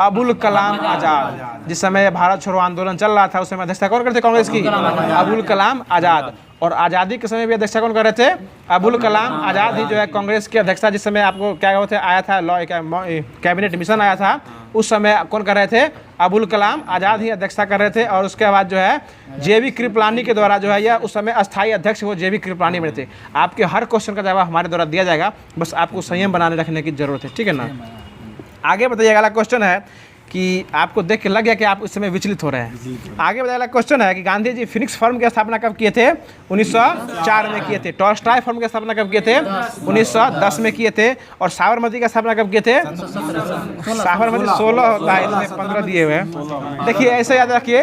[SPEAKER 1] अबुल कलाम आज़ाद। जिस समय भारत छोड़ो आंदोलन चल रहा था उस समय अध्यक्षता कौन करते कांग्रेस की, अबुल कलाम आज़ाद। और आज़ादी के समय भी अध्यक्षता कौन कर रहे थे, अबुल कलाम आज़ाद ही जो है कांग्रेस की अध्यक्षता। जिस समय आपको क्या होते आया था लॉ कैबिनेट मिशन आया था, उस समय कौन कर रहे थे, अबुल कलाम आज़ाद ही अध्यक्षता कर रहे थे। और उसके बाद जो है JV कृपलानी के द्वारा जो है यह उस समय अस्थायी अध्यक्ष वो JV कृपलानी बने थे। आपके हर क्वेश्चन का जवाब हमारे द्वारा दिया जाएगा, बस आपको संयम बनाने रखने की जरूरत है। ठीक है ना, आगे बताइए। अगला क्वेश्चन है कि आपको देख के लग गया कि आप इस समय विचलित हो रहे हैं। आगे बताइए, क्वेश्चन है कि गांधी जी फिनिक्स फर्म की स्थापना कब किए थे, 1904 में किए थे। टॉल्स्टॉय फर्म की स्थापना कब किए थे, 1910 में किए थे। और साबरमती की स्थापना कब किए थे, साबरमती 16 होता है, इसमें 15 दिए हुए हैं। देखिए ऐसे याद रखिए,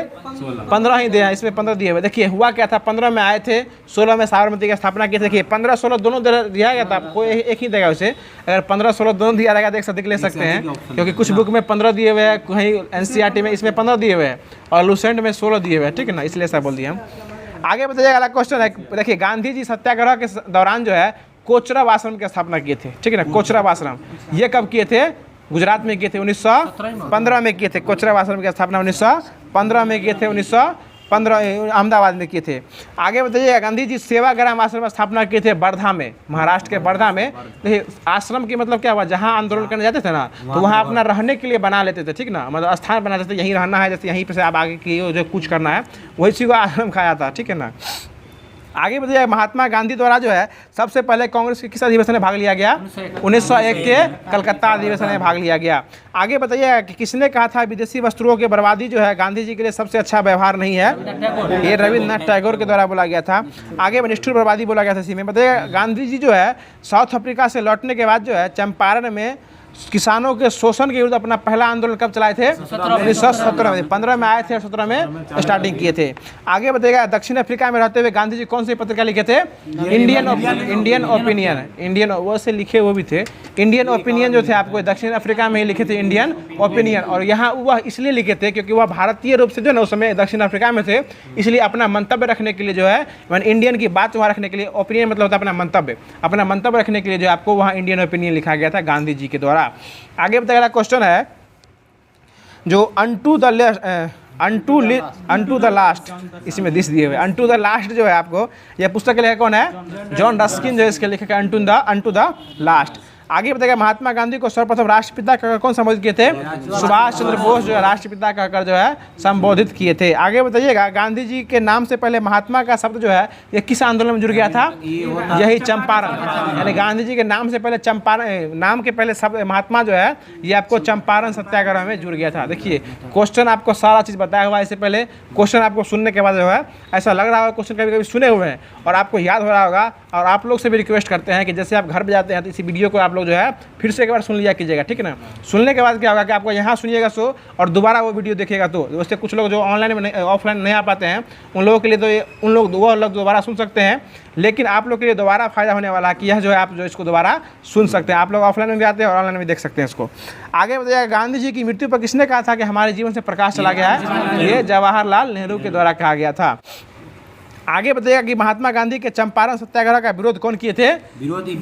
[SPEAKER 1] 15 ही दिए हैं, इसमें 15 दिए हुए। देखिए हुआ क्या था, 15 में आए थे, 16 में साबरमती की स्थापना की थी। देखिए 15, 16 दोनों दिया गया था, कोई एक ही देगा उसे। अगर 15, 16 दोनों दिया रहेगा देख ले सकते हैं, क्योंकि कुछ बुक में 15 दिए हुए हैं, कहीं NCERT में इसमें 15 दिए हुए हैं, और लूसेंट में 16 दिए हुए हैं। ठीक है ना, इसलिए ऐसा बोल दिया हम। आगे बताइएगा, अगला क्वेश्चन है, देखिए गांधी जी सत्याग्रह के दौरान जो है कोचरब आश्रम की स्थापना किए थे। ठीक है ना, कोचरब आश्रम ये कब किए थे, गुजरात में किए थे, 1915 में किए थे। कोचरब आश्रम की स्थापना 1915 में किए थे, 1915 अहमदाबाद में किए थे। आगे बताइए, गांधी जी सेवाग्राम आश्रम स्थापना किए थे वर्धा में, महाराष्ट्र के वर्धा में। देखिए आश्रम की मतलब क्या हुआ, जहाँ आंदोलन करने जाते थे ना, तो वहाँ अपना रहने के लिए बना लेते थे। ठीक ना, मतलब स्थान बनाते थे, यहीं रहना है, जैसे यहीं पे से आप आगे की जो कुछ करना है वही चीज़ को आश्रम खाया था। ठीक है ना, आगे बताइए, महात्मा गांधी द्वारा जो है सबसे पहले कांग्रेस के किस अधिवेशन में भाग लिया गया, 1901 के कलकत्ता अधिवेशन में भाग लिया गया। आगे बताइए कि किसने कहा था विदेशी वस्तुओं की बर्बादी जो है गांधी जी के लिए सबसे अच्छा व्यवहार नहीं है, ये रविन्द्रनाथ टैगोर के द्वारा बोला गया था। आगे निष्ठुर बर्बादी बोला गया था इसी में। बताइए गांधी जी जो है साउथ अफ्रीका से लौटने के बाद जो है चंपारण में किसानों के शोषण के विरुद्ध अपना पहला आंदोलन कब चलाए थे, 1917 में। 15 में आए थे और 17 में स्टार्टिंग किए थे। आगे बताइएगा, दक्षिण अफ्रीका में रहते हुए गांधी जी कौन सी पत्रिका लिखे थे, इंडियन ओपिनियन। इंडियन वो से लिखे वो भी थे, इंडियन ओपिनियन जो थे आपको दक्षिण अफ्रीका में ही लिखे थे, इंडियन ओपिनियन। और यहाँ वह इसलिए लिखे थे क्योंकि वह भारतीय रूप से जो है उस समय दक्षिण अफ्रीका में थे, इसलिए अपना मंतव्य रखने के लिए जो है इंडियन की बात वहाँ रखने के लिए, ओपिनियन मतलब होता है अपना मंतव्य रखने के लिए जो आपको वहाँ इंडियन ओपिनियन लिखा गया था गांधी जी के द्वारा। आगे बताइए, क्वेश्चन है जो अनटू द लास्ट, इसमें दिस दिए हुए अनटू द लास्ट जो है आपको, यह पुस्तक के लेखक कौन है, जॉन रस्किन जो है इसके लेखक अनटू द लास्ट। आगे बताइएगा, महात्मा गांधी को सर्वप्रथम राष्ट्रपिता कहकर कौन संबोधित किए थे, सुभाष चंद्र बोस जो है राष्ट्रपिता कहकर जो है संबोधित किए थे। आगे बताइएगा, गांधी जी के नाम से पहले महात्मा का शब्द जो है ये किस आंदोलन में जुड़ गया था, यही चंपारण। यानी गांधी जी के नाम से पहले चंपारण, नाम के पहले शब्द महात्मा जो है ये आपको चंपारण सत्याग्रह में जुड़ गया था। देखिए क्वेश्चन आपको सारा चीज़ बताया हुआ है, इससे पहले क्वेश्चन आपको सुनने के बाद जो है ऐसा लग रहा होगा क्वेश्चन कभी कभी सुने हुए हैं और आपको याद हो रहा होगा। और आप लोग से भी रिक्वेस्ट करते हैं कि जैसे आप घर पे जाते हैं तो इसी वीडियो को आप लोग जो है फिर से एक बार सुन लिया कीजिएगा। ठीक है ना, सुनने के बाद क्या होगा कि आपको यहाँ सुनिएगा सो और दोबारा वो वीडियो देखिएगा। तो वैसे कुछ लोग जो ऑनलाइन में ऑफलाइन नहीं आ पाते हैं उन लोगों के लिए तो ये वो लोग दोबारा सुन सकते हैं, लेकिन आप लोग के लिए दोबारा फ़ायदा होने वाला है कि यह जो है आप जो इसको दोबारा सुन सकते हैं। आप लोग ऑफलाइन में भी आते हैं और ऑनलाइन में देख सकते हैं इसको। आगे बताइएगा, गांधी जी की मृत्यु पर किसने कहा था कि हमारे जीवन से प्रकाश चला गया है, ये जवाहरलाल नेहरू के द्वारा कहा गया था। आगे बताइएगा कि महात्मा गांधी के चंपारण सत्याग्रह का विरोध कौन किए थे,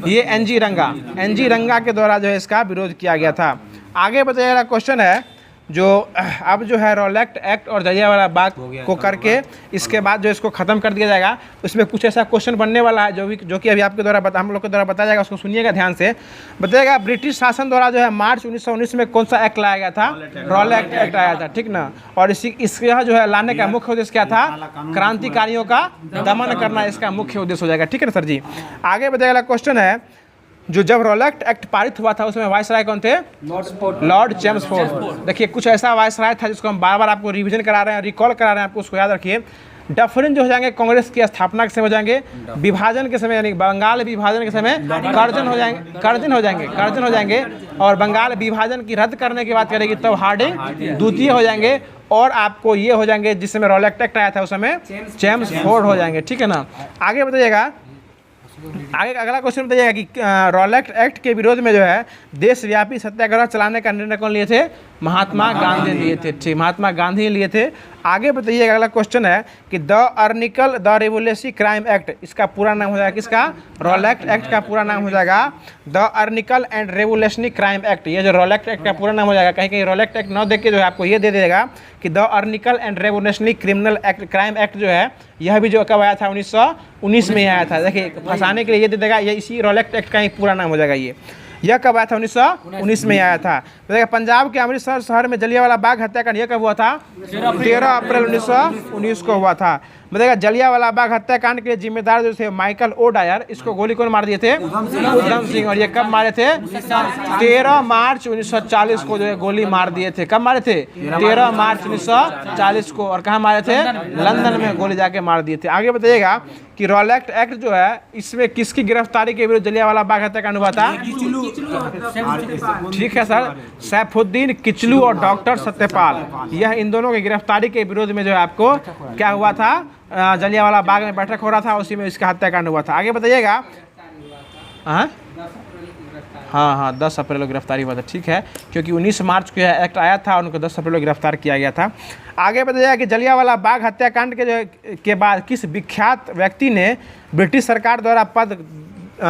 [SPEAKER 1] ये NG रंगा के द्वारा जो है इसका विरोध किया गया था। आगे बताइए अगला क्वेश्चन है जो अब जो है रॉलेट एक्ट और जलियांवाला बाग को करके इसके बाद जो इसको ख़त्म कर दिया जाएगा, उसमें कुछ ऐसा क्वेश्चन बनने वाला है जो कि अभी आपके द्वारा हम लोग के द्वारा बताया जाएगा, उसको सुनिएगा ध्यान से। बताइएगा ब्रिटिश शासन द्वारा जो है मार्च 1919 में कौन सा एक्ट लाया गया था? रॉलेट एक्ट आया था, ठीक ना। और इसके जो है लाने का मुख्य उद्देश्य क्या था? क्रांतिकारियों का दमन करना इसका मुख्य उद्देश्य हो जाएगा, ठीक है ना सर जी। आगे बताइएगा क्वेश्चन है जो जब रॉलेट एक्ट पारित हुआ था उसमें वायसराय कौन थे? Lord Chelmsford. देखिए कुछ ऐसा वायसराय था जिसको हम बार बार आपको रिवीजन करा रहे हैं, रिकॉल करा रहे हैं, आपको उसको याद रखिए। डफरिन जो हो जाएंगे कांग्रेस की स्थापना के समय हो जाएंगे, विभाजन के समय यानी बंगाल विभाजन के समय कर्जन हो जाएंगे और बंगाल विभाजन की रद्द करने की बात करेगी तब हार्डिंग द्वितीय हो जाएंगे, और आपको ये हो जाएंगे जिस समय रॉलेट एक्ट आया था उस समय चेम्सफोर्ड हो जाएंगे, ठीक है ना। आगे बताइएगा, आगे अगला क्वेश्चन बताइएगा कि रॉलेट एक्ट के विरोध में जो है देशव्यापी सत्याग्रह चलाने का निर्णय कौन लिए थे? महात्मा गांधी लिए थे, ठीक, महात्मा गांधी लिए थे। आगे बताइएगा अगला क्वेश्चन है कि the anarchical the revolutionary crime act, इसका पूरा नाम हो जाएगा किसका? रॉलेट एक्ट का पूरा नाम हो जाएगा the anarchical and revolutionary crime act. ये जो रॉलेट एक्ट का पूरा नाम हो जाएगा, कहीं कहीं रॉलेट एक्ट न देख के जो है आपको ये दे देगा कि the anarchical and revolutionary criminal act crime act जो है यह भी जो कब आया था? 1919 में आया था। देखिए फंसाने के लिए ये दे देगा, ये इसी रॉलेट एक्ट का ही पूरा नाम हो जाएगा। यह कब आया था? 1919 में आया था। बताइएगा पंजाब के अमृतसर शहर में जलियांवाला बाग हत्याकांड यह कब हुआ था? 13 अप्रैल 1919 को हुआ था। बताइएगा जलियांवाला बाग हत्याकांड के जिम्मेदार जो थे माइकल ओ डायर, इसको गोली कौन मार दिए थे? उधम सिंह। और ये कब मारे थे? 13 मार्च 1940 को जो है गोली मार दिए थे। कब मारे थे? 13 मार्च 1940 को। और कहाँ मारे थे? लंदन में गोली जाके मार दिए थे। आगे बताइएगा कि रॉलेट एक्ट जो है इसमें किसकी गिरफ्तारी के विरुद्ध जलियांवाला बाग हत्याकांड हुआ था? ठीक है सर, सैफुद्दीन किचलू और डॉक्टर सत्यपाल, यह इन दोनों की गिरफ्तारी के विरोध में जो है आपको क्या हुआ था? जलियांवाला बाग में बैठक हो रहा था, उसी में इसका हत्याकांड हुआ था। आगे बताइएगा, हाँ 10 अप्रैल को गिरफ्तारी हुआ था, ठीक है, क्योंकि 19 मार्च को यह एक्ट आया था और उनको 10 अप्रैल को गिरफ्तार किया गया था। आगे बताइएगा कि जलियांवाला बाग हत्याकांड के बाद किस विख्यात व्यक्ति ने ब्रिटिश सरकार द्वारा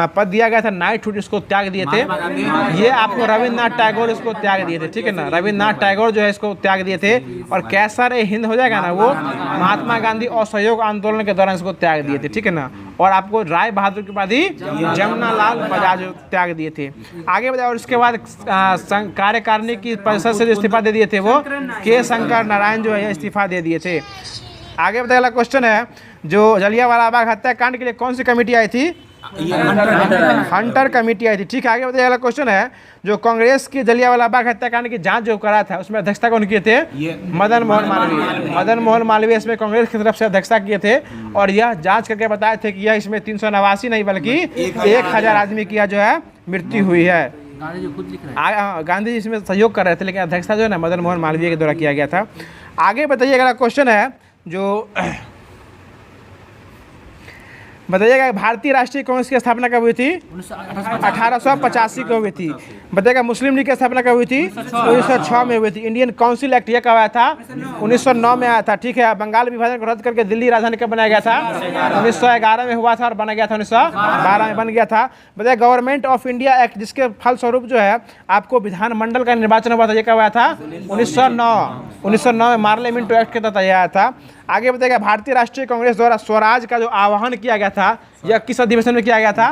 [SPEAKER 1] पद दिया गया था नाइटहुड, इसको त्याग दिए थे? ये आपको रविन्द्रनाथ टैगोर इसको त्याग दिए थे, ठीक है ना। रविन्द्रनाथ टैगोर जो है इसको त्याग दिए थे। और कैसर ए हिंद हो जाएगा ना, वो महात्मा गांधी असहयोग आंदोलन के दौरान इसको त्याग दिए थे, ठीक है ना। और आपको राय बहादुर के बाद ही जमुनालाल बजाज त्याग दिए थे। आगे बताया, और इसके बाद कार्यकारिणी की परिषद से जो इस्तीफा दे दिए थे वो के शंकर नारायण जो है इस्तीफा दे दिए थे। आगे बताया क्वेश्चन है जो जलियांवाला बाग हत्याकांड के लिए कौन सी कमेटी आई थी? हंटर कमेटी आई थी, ठीक है। आगे बताइए अगला क्वेश्चन है जो कांग्रेस की जलियांवाला बाग हत्याकांड की जांच जो करा था उसमें अध्यक्षता कौन किए थे? मदन मोहन मालवीय इसमें कांग्रेस की तरफ से अध्यक्षता किए थे। और यह जांच करके बताए थे कि यह इसमें 389 नहीं बल्कि 1000 आदमी की जो है मृत्यु हुई है। गांधी जी इसमें सहयोग कर रहे थे, लेकिन अध्यक्षता जो है ना मदन मोहन मालवीय के द्वारा किया गया था। आगे बताइए अगला क्वेश्चन है जो बताइएगा भारतीय राष्ट्रीय कांग्रेस की स्थापना कब हुई थी? 1885 को हुई थी। बताइएगा मुस्लिम लीग की स्थापना कब हुई थी? 1906 में हुई थी। इंडियन काउंसिल एक्ट यह कब आया था? 1909 में आया था, ठीक है। बंगाल विभाजन को रद्द करके दिल्ली राजधानी कब बनाया गया था? 1911 में हुआ था और बना गया था 1912 में बन गया था। बताइए गवर्नमेंट ऑफ इंडिया एक्ट जिसके फलस्वरूप जो है आपको विधानमंडल का निर्वाचन हुआ था, ये कब आया था? 1909 में मार्ले मिंटो एक्ट के तहत आया था। आगे बताइएगा भारतीय राष्ट्रीय कांग्रेस द्वारा स्वराज का जो आह्वान किया गया था यह किस अधिवेशन में किया गया था?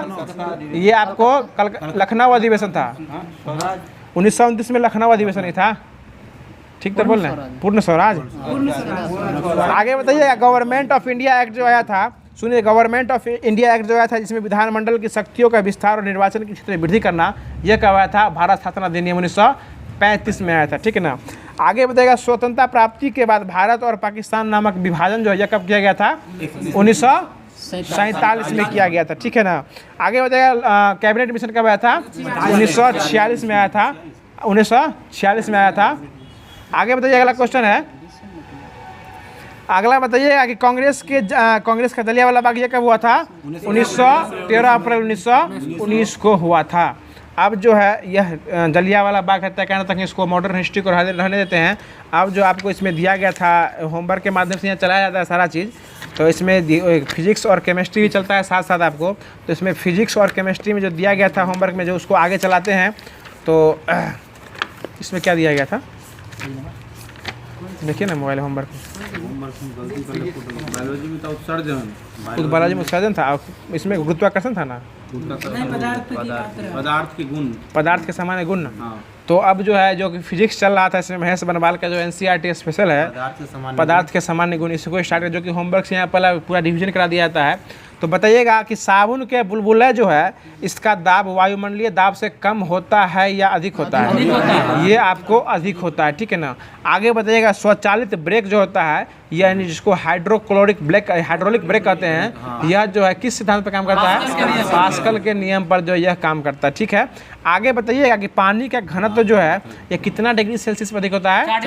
[SPEAKER 1] ये आपको लखनऊ अधिवेशन था। 1929 में लखनऊ अधिवेशन ही था, ठीक तो बोल रहे हैं, पूर्ण स्वराज। आगे बताइएगा गवर्नमेंट ऑफ इंडिया एक्ट जो आया था, सुनिए, गवर्नमेंट ऑफ इंडिया एक्ट जो आया था जिसमें विधानमंडल की शक्तियों का विस्तार और निर्वाचन की क्षेत्र में वृद्धि करना, यह कब आया था? भारत स्थापना अधिनियम 1935 में आया था, ठीक है ना। आगे बताइएगा स्वतंत्रता प्राप्ति के बाद भारत और पाकिस्तान नामक विभाजन जो है यह कब किया गया था? 1947 में किया गया था, ठीक है ना। आगे बताइएगा कैबिनेट मिशन कब आया था? 1946 में आया था, 1946 में आया था। आगे बताइए अगला क्वेश्चन है, अगला बताइएगा कि कांग्रेस का जलियांवाला बाग यह कब हुआ था? 13 अप्रैल 1919 को हुआ था। अब जो है यह जलियांवाला बाग हत्याकांड तक इसको मॉडर्न हिस्ट्री को रहने देते हैं। अब जो आपको इसमें दिया गया था होमवर्क के माध्यम से यहाँ चलाया जाता है सारा चीज़, तो इसमें फिजिक्स और केमिस्ट्री भी चलता है साथ साथ आपको। तो इसमें फिजिक्स और केमिस्ट्री में जो दिया गया था होमवर्क में, जो उसको आगे चलाते हैं। तो इसमें क्या दिया गया था, देखिए ना मोबाइल होमवर्क
[SPEAKER 2] बायोलॉजी में था उत्सर्जन,
[SPEAKER 1] बायोलॉजी में उत्सर्जन था, इसमें गुरुत्वाकर्षण था ना,
[SPEAKER 2] पदार्थ के गुण,
[SPEAKER 1] पदार्थ के सामान्य गुण।
[SPEAKER 2] हाँ,
[SPEAKER 1] तो अब जो है जो कि फिजिक्स चल रहा था इसमें महेश बनवाल का जो NCERT स्पेशल है पदार्थ के सामान्य गुण, इसको स्टार्ट कर, जो कि होमवर्क से यहाँ पहला पूरा डिवीजन करा दिया जाता है। तो बताइएगा कि साबुन के बुलबुला जो है इसका दाब वायुमंडलीय दाब से कम होता है या अधिक होता है? ये आपको अधिक होता है, ठीक है ना। आगे बताइएगा स्वचालित ब्रेक जो होता है, यानी जिसको हाइड्रोलिक ब्रेक कहते हैं, यह जो है किस सिद्धांत पर काम करता है? पास्कल के नियम पर जो यह काम करता है, ठीक है। आगे बताइएगा कि पानी का घनत्व जो है ये कितना डिग्री सेल्सियस पर अधिक होता है?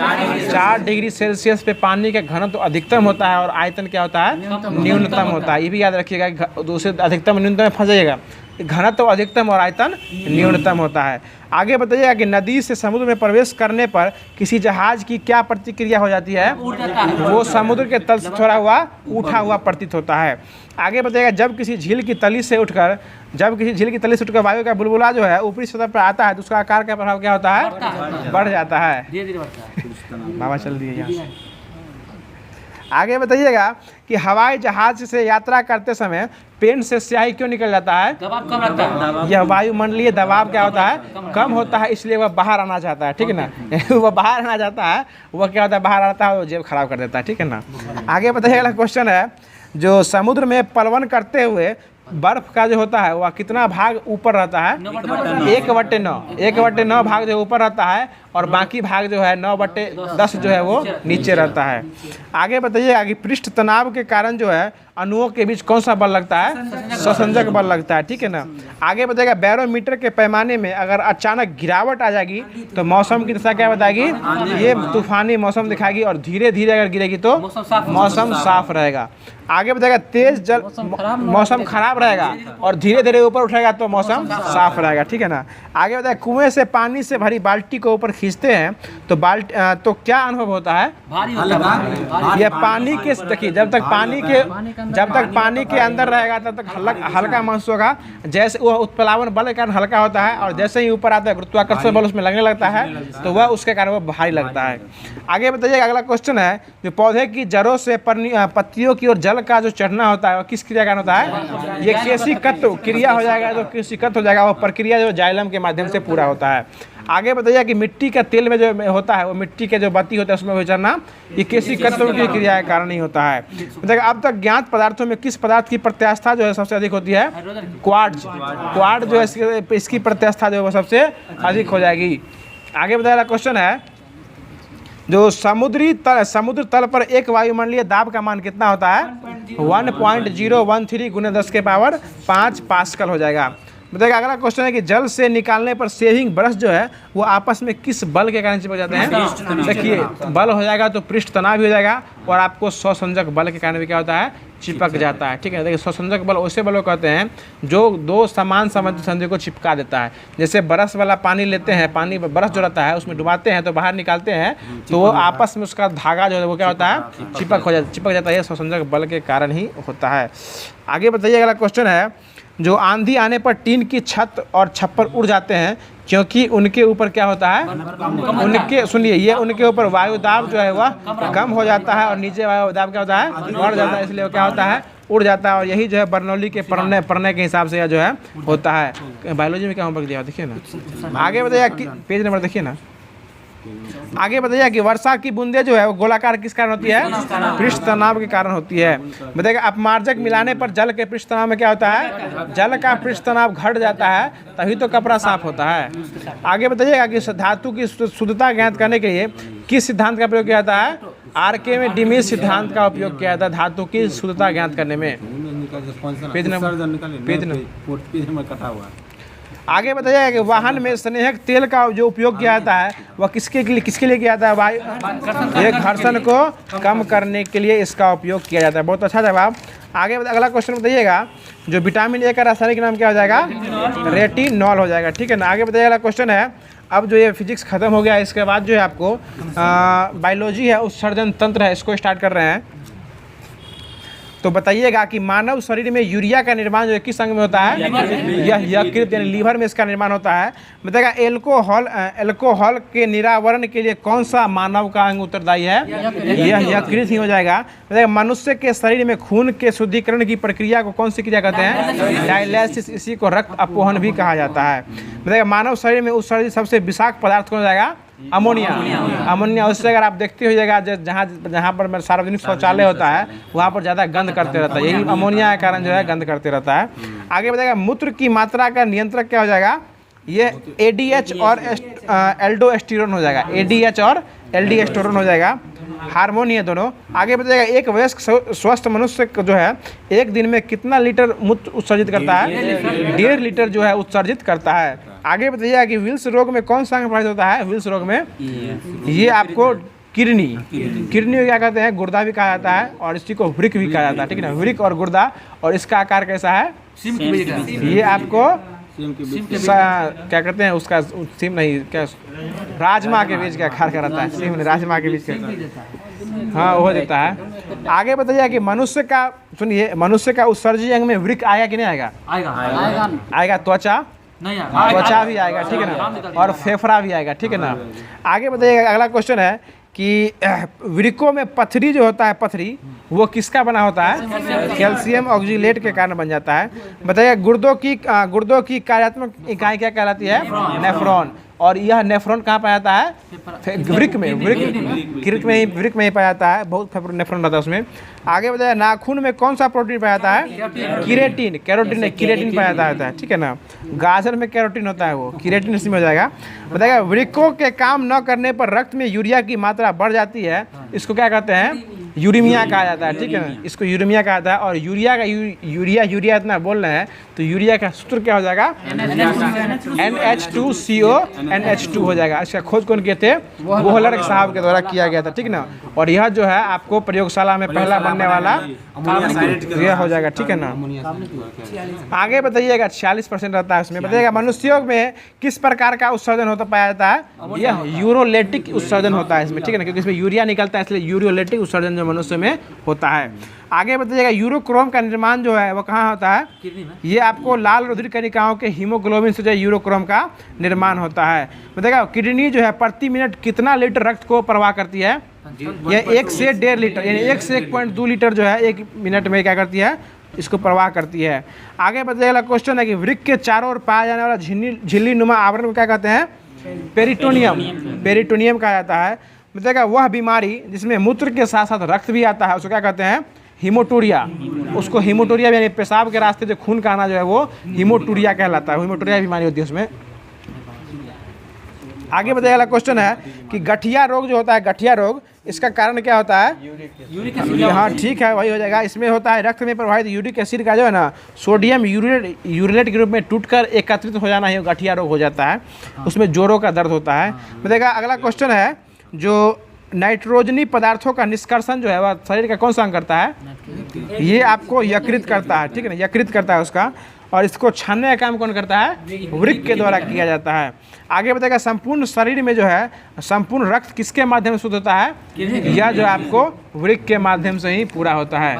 [SPEAKER 1] 4 डिग्री सेल्सियस पे पानी का घनत्व अधिकतम होता है और आयतन क्या होता है? न्यूनतम होता है। ये भी याद रखिएगा, दूसरे अधिकतम न्यूनतम में फंस जाइएगा, घनत्व अधिकतम और आयतन न्यूनतम होता है। आगे बताइएगा कि नदी से समुद्र में प्रवेश करने पर किसी जहाज की क्या प्रतिक्रिया हो जाती है? वो समुद्र के तल से थोड़ा हुआ उठा हुआ प्रतीत होता है। आगे बताइएगा जब किसी झील की तली से उठकर वायु का बुलबुला जो है ऊपरी सतह पर आता है तो उसका आकार का प्रभाव क्या होता है? बढ़ जाता है। बाबा चल दिए यहाँ। आगे बताइएगा कि हवाई जहाज से यात्रा करते समय पेन से स्याही क्यों निकल जाता है?
[SPEAKER 3] दबाव कम लगता है।
[SPEAKER 1] यह वायुमंडलीय दबाव क्या होता है? कम होता है, इसलिए वह बाहर आना चाहता है, ठीक है ना। वह बाहर आना चाहता है, वह क्या होता है? बाहर आता है, वो जेब खराब कर देता है, ठीक है ना। आगे बताइए, अगला क्वेश्चन है, जो समुद्र में पलवन करते हुए बर्फ का जो होता है वह कितना भाग ऊपर रहता है? 1/9। 1/9 भाग जो ऊपर रहता है और बाकी भाग जो है 9/10 जो है वो नीचे रहता है। आगे बताइएगा कि पृष्ठ तनाव के कारण जो है अणुओं के बीच कौन सा बल लगता है? सहसंजक बल लगता है, ठीक है ना। आगे बताइएगा बैरोमीटर के पैमाने में अगर अचानक गिरावट आ जाएगी तो मौसम की दशा क्या बताएगी? ये तूफानी मौसम दिखाएगी, और धीरे धीरे अगर गिरेगी तो मौसम साफ रहेगा। आगे बताएगा तेज जल मौसम खराब रहेगा और धीरे धीरे ऊपर उठेगा तो मौसम साफ रहेगा, ठीक है ना। आगे बताएगा कुएं से पानी से भरी बाल्टी को ऊपर खींचते हैं तो क्या अनुभव होता है? यह पानी के, देखिए जब तक पानी के अंदर रहेगा तब तक हल्का महसूस होगा, जैसे वह उत्प्लावन बल के कारण हल्का होता है, और जैसे ही ऊपर आता है गुरुत्वाकर्षण बल उसमें लगने लगता है तो वह उसके कारण वह भारी लगता है। आगे बताइएगा, अगला क्वेश्चन है, जो पौधे की जड़ों से पत्तियों की ओर जल का जो चढ़ना होता है वह किस क्रिया का होता है? ये केशिकत्व क्रिया हो जाएगा, तो केशिकत्व हो जाएगा, वो प्रक्रिया जो जाइलम के माध्यम से पूरा होता है। आगे बताइए कि मिट्टी का तेल में जो होता है, वो मिट्टी के जो बत्ती होता है उसमें हो चढ़ना, ये केशिकत्व की क्रिया के कारण ही होता है। देखिए अब तक ज्ञात पदार्थों में किस पदार्थ की प्रत्यास्था जो है सबसे अधिक होती है? क्वार्ट्ज जो है इसकी प्रत्यास्था जो है वो सबसे अधिक हो जाएगी। आगे बताया क्वेश्चन है, जो समुद्र तल पर एक वायुमंडलीय दाब का मान कितना होता है? 1.013 × 10⁵ पास्कल हो जाएगा। बताइएगा अगला क्वेश्चन है कि जल से निकालने पर सेविंग ब्रश जो है वो आपस में किस बल के कारण चिपक जाते हैं? देखिए बल हो जाएगा तो पृष्ठ तनाव भी हो जाएगा, और आपको स्वसंजक बल के कारण भी क्या होता है? चिपक जाता है, ठीक है। देखिए स्वसंजक बल वैसे बल को कहते हैं जो दो समान संधि को चिपका देता है। जैसे ब्रश वाला पानी लेते हैं, पानी ब्रश जो रहता है उसमें डुबाते हैं तो बाहर निकालते हैं तो वो आपस में उसका धागा जो है वो क्या होता है? चिपक जाता है। स्वसंजक बल के कारण ही होता है। आगे बताइए, अगला क्वेश्चन है, जो आंधी आने पर टीन की छत और छप्पर उड़ जाते हैं क्योंकि उनके ऊपर क्या होता है? उनके ऊपर वायु दाब जो है वह कम हो जाता है और नीचे वायु दाब क्या होता है? बढ़ जाता है, इसलिए वो क्या होता है? उड़ जाता है। और यही जो है बर्नौली के पढ़ने के हिसाब से यह जो है होता है। बायोलॉजी में क्या होमवर्क दिया देखिए ना। आगे बताइए, पेज नंबर देखिए ना। आगे बताइए कि वर्षा की बूंदे जो है वो गोलाकार किस कारण होती है? पृष्ठ तनाव के कारण होती है। बताइएगा अपमार्जक मिलाने पर जल के पृष्ठ तनाव में क्या होता है? जल का पृष्ठ तनाव घट जाता है, तभी तो कपड़ा साफ होता है। आगे बताइएगा कि धातु की शुद्धता ज्ञात करने के लिए किस सिद्धांत का प्रयोग किया जाता है? आर्किमिडीज सिद्धांत का उपयोग किया जाता है धातु की शुद्धता ज्ञात करने में। पेज नंबर कटा हुआ। आगे बताइएगा कि वाहन में स्नेहक तेल का जो उपयोग किया जाता है वह किसके लिए किया जाता है? वायु घर्षण को कम करने के लिए इसका उपयोग किया जाता है। बहुत अच्छा जवाब। आगे अगला क्वेश्चन बताइएगा, जो विटामिन ए का रासायनिक नाम क्या हो जाएगा? रेटिनॉल हो जाएगा, ठीक है ना। आगे बताइएगा, अगला क्वेश्चन है, अब जो ये फिजिक्स खत्म हो गया इसके बाद जो है आपको बायोलॉजी है, उत्सर्जन तंत्र है, इसको स्टार्ट कर रहे हैं। तो बताइएगा कि मानव शरीर में यूरिया का निर्माण जो है किस अंग में होता है? यह यकृत यानी लीवर में इसका निर्माण होता है। बताएगा एल्कोहल के निरावरण के लिए कौन सा मानव का अंग उत्तरदायी है? यह यकृत ही हो जाएगा। बताएगा मनुष्य के शरीर में खून के शुद्धिकरण की प्रक्रिया को कौन सी क्रिया कहते हैं? डायलिसिस। इसी को रक्त अपवहन भी कहा जाता है। बताएगा मानव शरीर में उत्सर्जित सबसे विषाक्त पदार्थ कौन हो जाएगा? अमोनिया। उससे अगर आप देखते हो जाएगा जहाँ पर सार्वजनिक शौचालय होता है वहाँ पर ज़्यादा गंद करते रहता है, यही अमोनिया के कारण जो है गंद करते रहता है। आगे बताएगा मूत्र की मात्रा का नियंत्रक क्या हो जाएगा? ये ADH और एल्डोस्टेरोन हो जाएगा। ADH और एल्डोस्टेरोन हो जाएगा, हार्मोन है दोनों। आगे बताइएगा एक वयस्क स्वस्थ मनुष्य को जो है एक दिन में कितना लीटर मूत्र उत्सर्जित करता है? 1.5 लीटर जो है उत्सर्जित करता है। आगे बताइएगा कि विल्स रोग में कौन सा अंग प्रभावित होता है? विल्स रोग में ये आपको किडनी को क्या कहते हैं? गुर्दा भी कहा जाता है और इसी को वृक्क भी कहा जाता है, ठीक है ना? वृक्क और गुर्दा। और इसका आकार कैसा है? ये आपको क्या कहते हैं उसका? सिम नहीं, क्या राजमा के बीज का आकार का रहता है। सिम नहीं, राजमा के बीज का, हाँ वो देता है। आगे बताइए कि मनुष्य का, सुनिए, मनुष्य का उत्सर्जी अंग में वृक्क आएगा कि नहीं आएगा? आएगा। त्वचा भी आएगा, ठीक है ना? और फेफड़ा भी आएगा, ठीक है ना? आगे बताइएगा अगला क्वेश्चन है कि वृक्कों में पथरी जो होता है, पथरी वो किसका बना होता है? कैल्शियम ऑक्जेलेट के कारण बन जाता है। बताइए गुर्दों की कार्यात्मक इकाई क्या कहलाती है? नेफ्रॉन। और यह नेफ्रॉन कहाँ पाया जाता है? वृक्क में ही पाया जाता है। बहुत नेफ्रॉन रहता है उसमें। आगे बताइए नाखून में कौन सा प्रोटीन पाया जाता है? केराटिन पाया जाता है, ठीक है ना? गाजर में कैरोटीन होता है, वो केराटिन इसमें हो जाएगा। बताइएगा वृक्कों के काम न करने पर रक्त में यूरिया की मात्रा बढ़ जाती है, इसको क्या कहते हैं? यूरेमिया कहा जाता है, ठीक है ना? इसको यूरेमिया कहा जाता है। और यूरिया इतना बोल रहे हैं तो यूरिया का सूत्र क्या हो जाएगा? NH2CO NH2 हो जाएगा। इसका खोज कौन किए थे? वोहलर साहब के द्वारा किया गया था, ठीक ना? और यह जो है आपको प्रयोगशाला में पहला बनने वाला यह हो जाएगा, ठीक है ना? आगे बताइएगा 46% रहता है उसमें। बताइएगा मनुष्यों में किस प्रकार का उत्सर्जन होता पाया जाता है? यह यूरोलेटिक उत्सर्जन होता है इसमें, ठीक है ना? क्योंकि इसमें यूरिया निकलता है, इसलिए यूरोलेटिक उत्सर्जन जो मनुष्य में होता है। आगे बताइएगा यूरोक्रोम का निर्माण जो है वो कहाँ होता है? ये आपको लाल रुधिर कणिकाओं के हीमोग्लोबिन से जो यूरोक्रोम का निर्माण होता है। बताइएगा किडनी जो है प्रति मिनट कितना लीटर रक्त को प्रवाह करती है? यह 1 से 1.5 लीटर यानी 1 से 1.2 लीटर जो है 1 मिनट में क्या करती है? इसको प्रवाह करती है। आगे बताइएगा क्वेश्चन है कि वृक्क के चारों ओर पाया जाने वाला झिल्ली नुमा आवरण को क्या कहते हैं? पेरिटोनियम कहा जाता है। बताइएगा वह बीमारी जिसमें मूत्र के साथ साथ रक्त भी आता है उसको क्या कहते हैं? हीमोटूरिया। उसको हीमोटूरिया यानी पेशाब के रास्ते जो खून का आना जो है वो हीमोटूरिया कहलाता है। हीमोटूरिया बीमारी होती है उसमें। आगे बताइए अगला क्वेश्चन है कि गठिया रोग जो होता है, गठिया रोग, इसका कारण क्या होता है? हाँ ठीक है, वही हो जाएगा। इसमें होता है रक्त में प्रवाहित यूरिक एसिड का जो है ना सोडियम यूरेट के रूप में टूटकर एकत्रित हो जाना ही गठिया रोग हो जाता है। उसमें जोड़ों का दर्द होता है। बताइएगा अगला क्वेश्चन है जो नाइट्रोजनी पदार्थों का निष्कर्षण जो है वह शरीर का कौन सा अंग करता है? ये आपको यकृत करता है, ठीक है ना? यकृत करता है उसका। और इसको छानने का काम कौन करता है? वृक्क के द्वारा किया जाता है। आगे बताएगा संपूर्ण शरीर में जो है संपूर्ण रक्त किसके माध्यम से शुद्ध होता है? यह जो आपको वृक्क के माध्यम से ही पूरा होता है।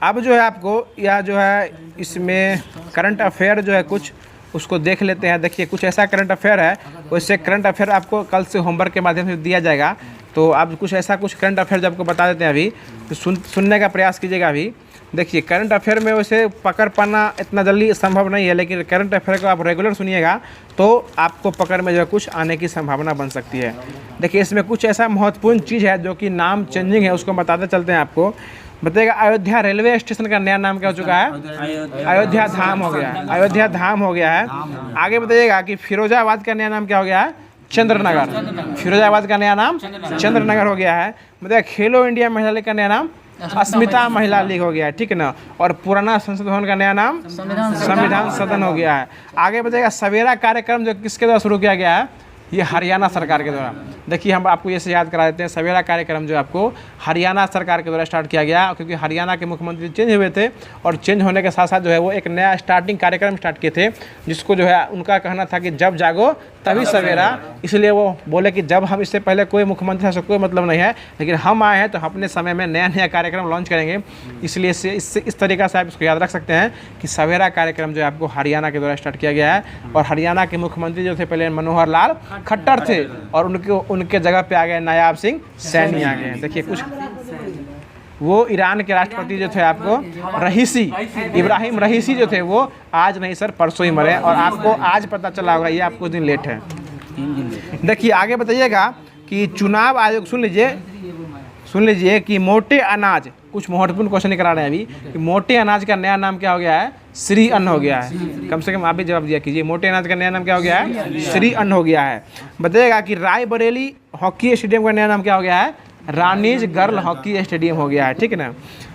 [SPEAKER 1] अब जो है आपको यह जो है इसमें करंट अफेयर जो है कुछ उसको देख लेते हैं। देखिए कुछ ऐसा करंट अफेयर है, वैसे करंट अफेयर आपको कल से होमवर्क के माध्यम से दिया जाएगा। तो आप कुछ करंट अफेयर जो आपको बता देते हैं अभी, तो सुनने का प्रयास कीजिएगा अभी। देखिए करंट अफेयर में वैसे पकड़ पाना इतना जल्दी संभव नहीं है, लेकिन करंट अफेयर को आप रेगुलर सुनिएगा तो आपको पकड़ में जो है कुछ आने की संभावना बन सकती है। देखिए इसमें कुछ ऐसा महत्वपूर्ण चीज़ है जो कि नाम चेंजिंग है, उसको बताते चलते हैं आपको। बताइएगा अयोध्या रेलवे स्टेशन का नया नाम क्या हो चुका है? अयोध्या धाम हो गया है। अयोध्या धाम हो गया है। आगे बताइएगा कि फिरोजाबाद का नया नाम क्या हो गया है? चंद्रनगर। फिरोजाबाद का नया नाम चंद्रनगर हो गया है। बताइए खेलो इंडिया महिला लीग का नया नाम अस्मिता महिला लीग हो गया है, ठीक है ना? और पुराना संसद भवन का नया नाम संविधान सदन हो गया है। आगे बताइएगा सवेरा कार्यक्रम जो किसके द्वारा शुरू किया गया है? ये हरियाणा सरकार के द्वारा। देखिए हम आपको ये से याद करा देते हैं, सवेरा कार्यक्रम जो आपको हरियाणा सरकार के द्वारा स्टार्ट किया गया, क्योंकि हरियाणा के मुख्यमंत्री चेंज हुए थे और चेंज होने के साथ साथ जो है वो एक नया स्टार्टिंग कार्यक्रम स्टार्ट किए थे, जिसको जो है उनका कहना था कि जब जागो तभी सवेरा। इसलिए वो बोले कि जब हम इससे पहले कोई मुख्यमंत्री था, कोई मतलब नहीं है, लेकिन हम आए हैं तो अपने समय में नया नया कार्यक्रम लॉन्च करेंगे। इसलिए इससे इस तरीक़ा से आप इसको याद रख सकते हैं कि सवेरा कार्यक्रम जो है आपको हरियाणा के द्वारा स्टार्ट किया गया है। और हरियाणा के मुख्यमंत्री जो थे पहले मनोहर लाल खट्टर थे और उनके जगह पे आ गए नायाब सिंह सैनी आ गए। देखिए कुछ वो ईरान के राष्ट्रपति जो थे आपको रहीसी, इब्राहिम रहीसी जो थे वो आज नहीं सर परसों ही मरे, और आपको आज पता चला होगा, ये आप कुछ दिन लेट है। देखिए आगे बताइएगा कि चुनाव आयोग, सुन लीजिए कि मोटे अनाज, कुछ महत्वपूर्ण क्वेश्चन निकल रहे हैं अभी कि मोटे अनाज का नया नाम क्या हो गया है? श्री अन्न हो गया है। कम से कम आप भी जवाब दिया कीजिए, मोटे अनाज का नया नाम क्या हो गया है? श्री अन्न हो गया है। बताइएगा कि रायबरेली हॉकी स्टेडियम का नया नाम क्या हो गया है? रानीज गर्ल हॉकी स्टेडियम हो गया है, ठीक है ना।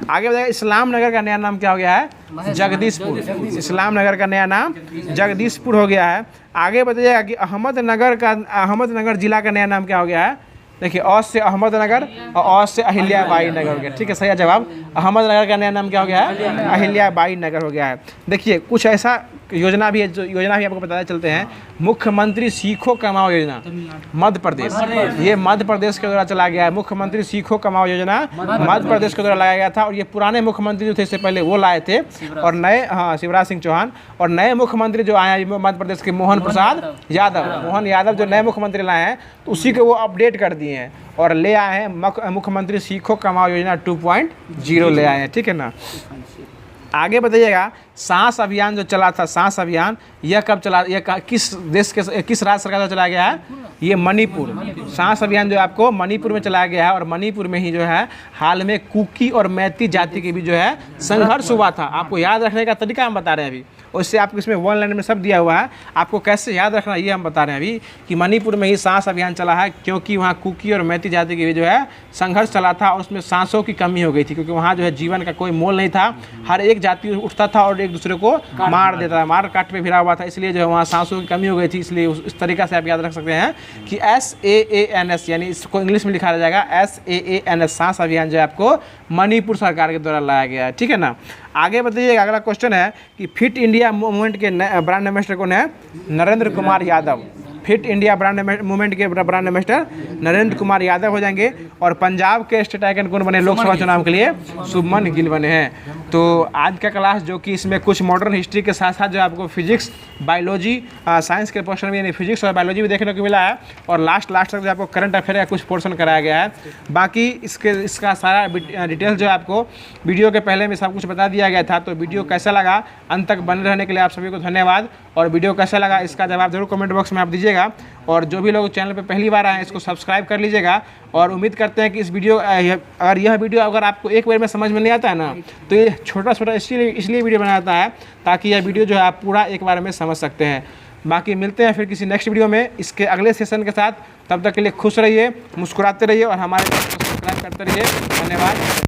[SPEAKER 1] आगे बताइए इस्लाम नगर का नया नाम क्या हो गया है? जगदीशपुर। इस्लाम नगर का नया नाम जगदीशपुर हो गया है। आगे बताइएगा कि अहमदनगर जिला का नया नाम क्या हो गया है? देखिए अ से अहमदनगर और अ से अहिल्याबाई नगर हो गया, ठीक है, सही जवाब। अहमदनगर का नया नाम क्या हो गया है? अहिल्याबाई नगर हो गया है। देखिए कुछ ऐसा योजना भी है, जो योजना भी आपको बताते चलते हैं। मुख्यमंत्री सीखो कमाओ योजना मध्य प्रदेश, ये मध्य प्रदेश के द्वारा चला गया है। मुख्यमंत्री सीखो कमाओ योजना मध्य प्रदेश के द्वारा लाया गया था, और ये पुराने मुख्यमंत्री जो थे इससे पहले वो लाए थे, और नए, हाँ, शिवराज सिंह चौहान, और नए मुख्यमंत्री जो आए हैं मध्य प्रदेश के मोहन प्रसाद यादव, मोहन यादव जो नए मुख्यमंत्री लाए हैं, तो उसी को वो अपडेट कर दिए हैं और ले आए हैं मुख्यमंत्री सीखो कमाओ योजना 2.0 ले आए हैं, ठीक है ना। आगे बताइएगा सांस अभियान जो चला था, सांस अभियान यह कब चला, यह किस देश के, किस राज्य सरकार द्वारा चलाया गया है? ये मणिपुर। सांस अभियान जो आपको मणिपुर में चलाया गया है, और मणिपुर में ही जो है हाल में कुकी और मैती जाति के भी जो है संघर्ष हुआ था। आपको याद रखने का तरीका हम बता रहे हैं अभी, उससे आपको इसमें वन लाइन में सब दिया हुआ है, आपको कैसे याद रखना ये हम बता रहे हैं अभी कि मणिपुर में ही सांस अभियान चला है, क्योंकि वहाँ कुकी और मैती जाति की भी जो है संघर्ष चला था, और उसमें सांसों की कमी हो गई थी, क्योंकि वहाँ जो है जीवन का कोई मोल नहीं था। हर एक जाति उठता था और एक दूसरे को मार देता था, मार काट पे भिड़ा हुआ था, इसलिए जो है वहाँ सांसों की कमी हो गई थी। इसलिए इस तरीक़ा से आप याद रख सकते हैं कि SAANS, यानी इसको इंग्लिश में लिखा जाएगा SAANS, सांस अभियान जो है आपको मणिपुर सरकार के द्वारा लाया गया है, ठीक है ना। आगे बताइएगा, अगला क्वेश्चन है कि फिट इंडिया मूवमेंट के ब्रांड एम्बेसडर कौन है? Narendra Kumar Yadav. Fit India brand movement के ब्रांड एम्बेसडर नरेंद्र कुमार यादव हो जाएंगे। और पंजाब के स्टेट आइकन कौन बने लोकसभा चुनाव के लिए? शुभमन गिल बने हैं। तो आज का क्लास जो कि इसमें कुछ मॉडर्न हिस्ट्री के साथ साथ जो आपको फिजिक्स, बायोलॉजी, साइंस के पोर्शन में, यानी फिजिक्स और बायोलॉजी भी देखने को मिला है, और लास्ट तक जो आपको करंट अफेयर का कुछ पोर्शन कराया गया है। बाकी इसका सारा डिटेल जो आपको वीडियो के पहले में सब कुछ बता दिया गया था। तो वीडियो कैसा लगा, अंत तक बने रहने के लिए आप सभी को धन्यवाद। और वीडियो कैसा लगा इसका जवाब जरूर कमेंट बॉक्स में आप दीजिएगा, और जो भी लोग चैनल पे पहली बार आए हैं इसको सब्सक्राइब कर लीजिएगा। और उम्मीद करते हैं कि इस वीडियो, अगर यह वीडियो अगर आपको एक बार में समझ में नहीं आता है ना, तो ये छोटा इसलिए वीडियो बनाता है ताकि यह वीडियो जो है आप पूरा एक बार में समझ सकते हैं। बाकी मिलते हैं फिर किसी नेक्स्ट वीडियो में इसके अगले सेशन के साथ। तब तक के लिए खुश रहिए, मुस्कुराते रहिए और हमारे चैनल को सब्सक्राइब करते रहिए। धन्यवाद।